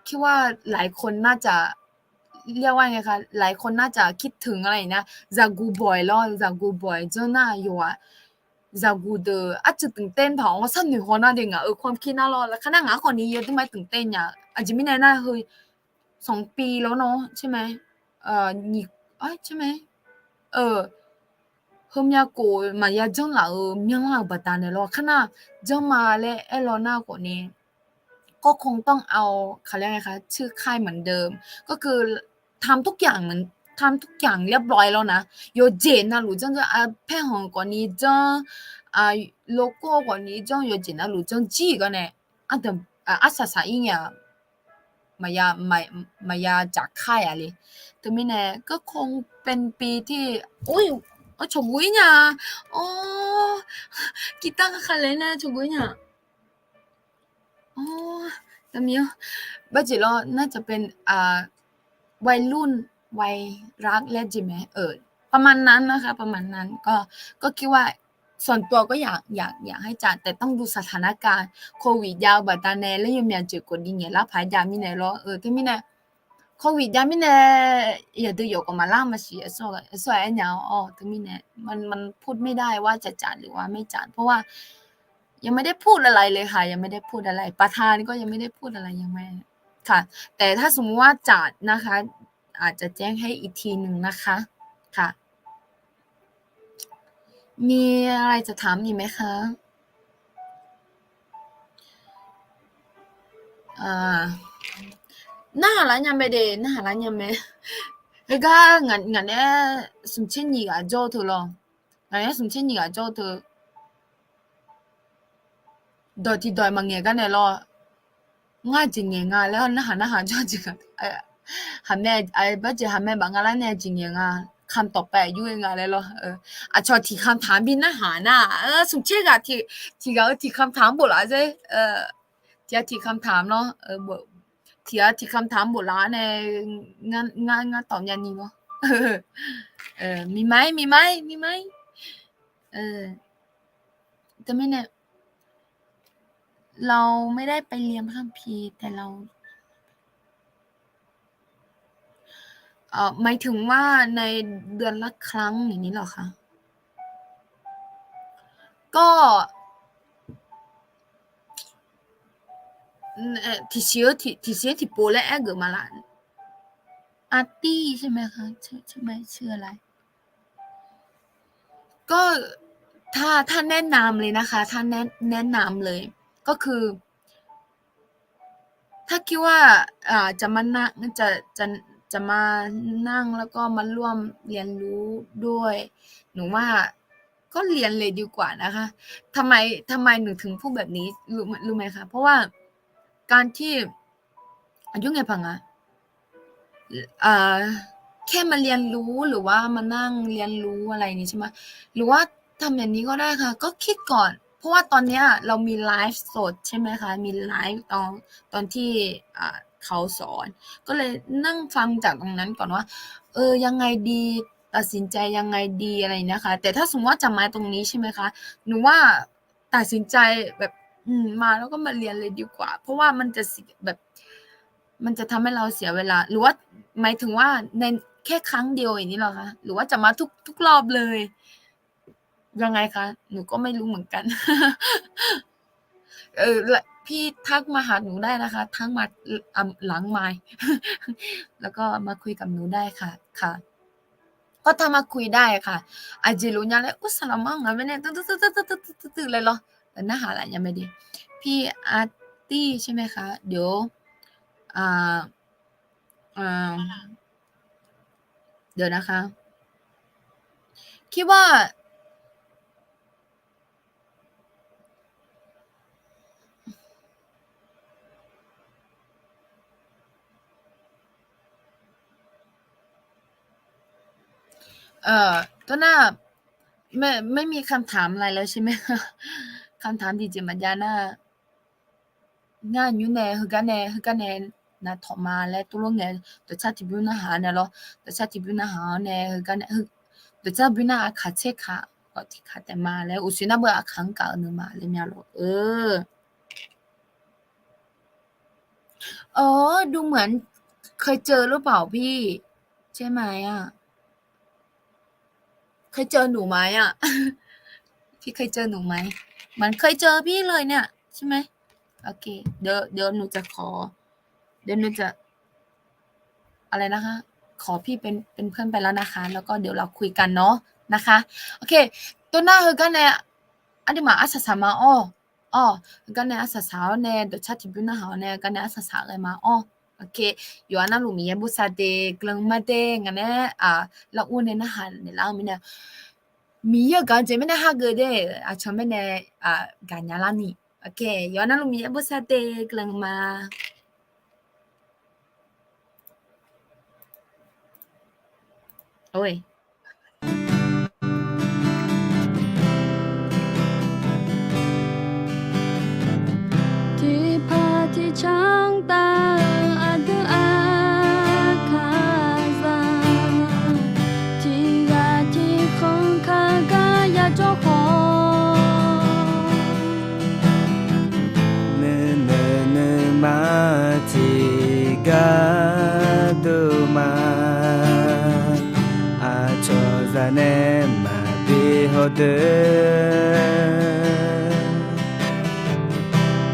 คิดว่าหลายคนน่าจะเรียกว่าไงคะหลายคนน่าจะคิดถึงอะไรนะ Zagu Boy 咯 Zagu Boy 就那有Zagu 的จะตื่นเต้นเผาว่าสนุกขนาดเด็กความคิดน่ะ咯แล้วคณะงานคนนี้เยอะทำไมตื่นเต้นอ่ะอาจจะไม่แน่นะคือ 2 ปีแล้วเนาะใช่ไหม你ใช่ไหมเออเฮิมยาโกมายาจังหลาเมียงลาวบาตาเนลอขนาจังมาและไอ้ลอหน้ากว่านี้ก็คงต้องเอาเขาเรียกไงคะชื่อค่ายเหมือนเดิมก็คือทำทุกอย่างเหมือนทำทุกอย่างเรียบร้อยแล้วนะ有钱那路真个配合过你种logo 过你种有钱那路种几个呢等啥啥意呀มายาจากค่ายอะไรแต่ไม่แน่ก็คงเป็นปีที่อุ้ยชกุยเนี่ยโอ้กีตาร์คันเลยนะชกุยเนี่ยอ๋อแต่มีบัจจิโรน่าจะเป็นวัยรุ่นวัยรักและจิแมประมาณนั้นนะคะประมาณนั้นก็คิดว่าส่วนตัวก็อยากให้จัดแต่ต้องดูสถานการณ์โควิดยาวบัดตาแน่แล้วยังมีเจอกดดิ่งเนี่ยแล้วภายยามีไหนรอที่มีไหนโควิดยามีไหนอย่าดูอยู่กับมาล่ามาสิสวยไอ้เหนียวที่มีไหนมันพูดไม่ได้ว่าจะจัดหรือว่าไม่จัดเพราะว่ายังไม่ได้พูดอะไรเลยค่ะยังไม่ได้พูดอะไรประธานก็ยังไม่ได้พูดอะไรยังไม่ค่ะแต่ถ้าสมมุติว่าจัดนะคะอาจจะแจ้งให้อีกทีหนึ่งนะคะค่ะมีอะไรจะถามอีกไหมคะ나하라냐메데 그러니까 ngane sumchen이가 저들어 ngane sumchen이가 저들 더디 더 망예가 내로 nga jinge nga le na ha jo jiga hame baje hame bangala ne jinge nga คำต่อไปยุ่งงาเลยเหรอชอบที่คำถามบินนะหาน่ะสมเชื่อกับที่เขาที่คำถามบุหลาใช่ที่คำถามเนาะที่คำถามบุหลาเนี่ยงั้นตอบยันนี่วะมีไหมแต่ไม่เนี่ยเราไม่ได้ไปเรียนพระคัมภีร์แต่เราหมายถึงว่าในเดือนละครั้งอย่างนี้เหรอคะก็ที่โปรและแอเกิดมาละอาร์ตี้ใช่ไหมคะใช่ไหมชื่ออะไรก็ถ้าแนะนำเลยนะคะถ้าแนะนำเลยก็คือถ้าคิดว่าจะมานั่งจะมานั่งแล้วก็มาร่วมเรียนรู้ด้วยหนูว่าก็เรียนเลยดีกว่านะคะทำไมหนูถึงพูดแบบนี้รู้ไหมคะเพราะว่าการที่อายุไงพังอะแค่มาเรียนรู้หรือว่ามานั่งเรียนรู้อะไรนี้ใช่ไหมหรือว่าทำอย่างนี้ก็ได้ค่ะก็คิดก่อนเพราะว่าตอนเนี้ยเรามีไลฟ์สดใช่ไหมคะมีไลฟ์ตอนที่เขาสอนก็เลยนั่งฟังจากตรงนั้นก่อนว่ายังไงดีตัดสินใจยังไงดีอะไรนะคะแต่ถ้าสมมติว่าจะมาตรงนี้ใช่ไหมคะหนูว่าตัดสินใจแบบมาแล้วก็มาเรียนเลยดีกว่าเพราะว่ามันจะแบบมันจะทำให้เราเสียเวลาหรือว่าหมายถึงว่าในแค่ครั้งเดียวอย่างนี้เหรอคะหรือว่าจะมาทุกรอบเลยยังไงคะหนูก็ไม่รู้เหมือนกันพี่ทักมาหาหนูได้นะคะทักมาหลังไมค์แล้วก็มาคุยกับหนูได้ค่ะค่ะก็ถ้ามาคุยได้ค่ะอาจิรุญาเลยอุสลามังอะไม่แน่ตึ๊ดเลยเหรอแต่หน้าหาอะไรยังไม่ดีพี่อาร์ตี้ใช่ไหมคะเดี๋ยวอ่าเดี๋ยวนะคะคิดว่าก็น่าไม่มีคำถามอะไรแล้วใช่ไหมคะคำถามที่จะมาญาน่างานอยู่ในคือกันแนนะถอมาและตุลงแนตัวชาติบิวนะหาเนี่ยเหรอตัวชาติบิวนะหาเนี่ยคือกันคือตัวชาติบิวนะขาเชค่ะก็ที่ขาแต่มาแล้วอุสินะเบอคังกาเนมาเลยเนี่ยเหรอดูเหมือนเคยเจอหรือเปล่าพี่ใช่ไหมอะเคยเจอหนูไหมอะพี่เคยเจอหนูไหมมันเคยเจอพี่เลยเนี่ยใช่ไหมโอเคเดี๋ยวหนูจะขอเดี๋ยวหนูจะ อะไรนะคะ ขอพี่เป็นเพื่อนไปแล้วนะคะ แล้วก็เดี๋ยวเราคุยกันเนาะนะคะ โอเค ตัวหน้าคือกันเนี่ยอันนี้มาอาสามาอ้อกันเนี่ยอาสาเนี่ยตัวชาติบุญนะเฮาเนี่ยกันเนี่ยอาสาเลยมาอ้อโอเคอยู่อันนั้นลูมีบุษาเตกลังมาเตงั้นเนี่ยละอ้วนเนี่ยนะฮะเนี่ยละมีเนี่ยมีเยอะกันจะไม่ได้ฮะเกิดเด้ชมเนี่ยกันยาลานี่โอเคอยู่อันนั้นลูมีบุษาเตกลังมาโอ้ยที่พาที่ช้างตาอาดอาคาซาที่กาที่คงคากายาโจโคเนเนเนมาทีกาดูมาอาจจะเนมาบีโฮเด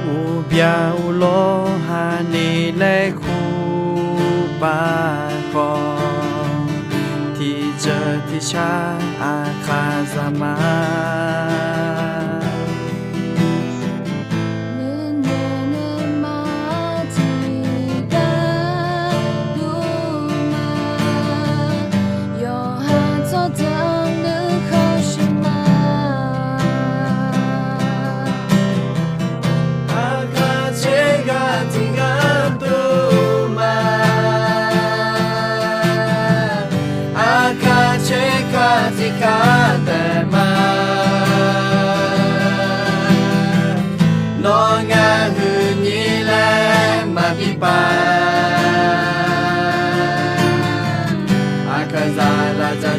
อุบยาอุโลหานีเลคูบาฟอที่เจอที่ชาอาคาซามา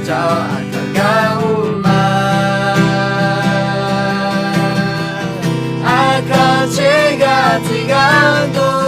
Ciao akagauma akachega tigando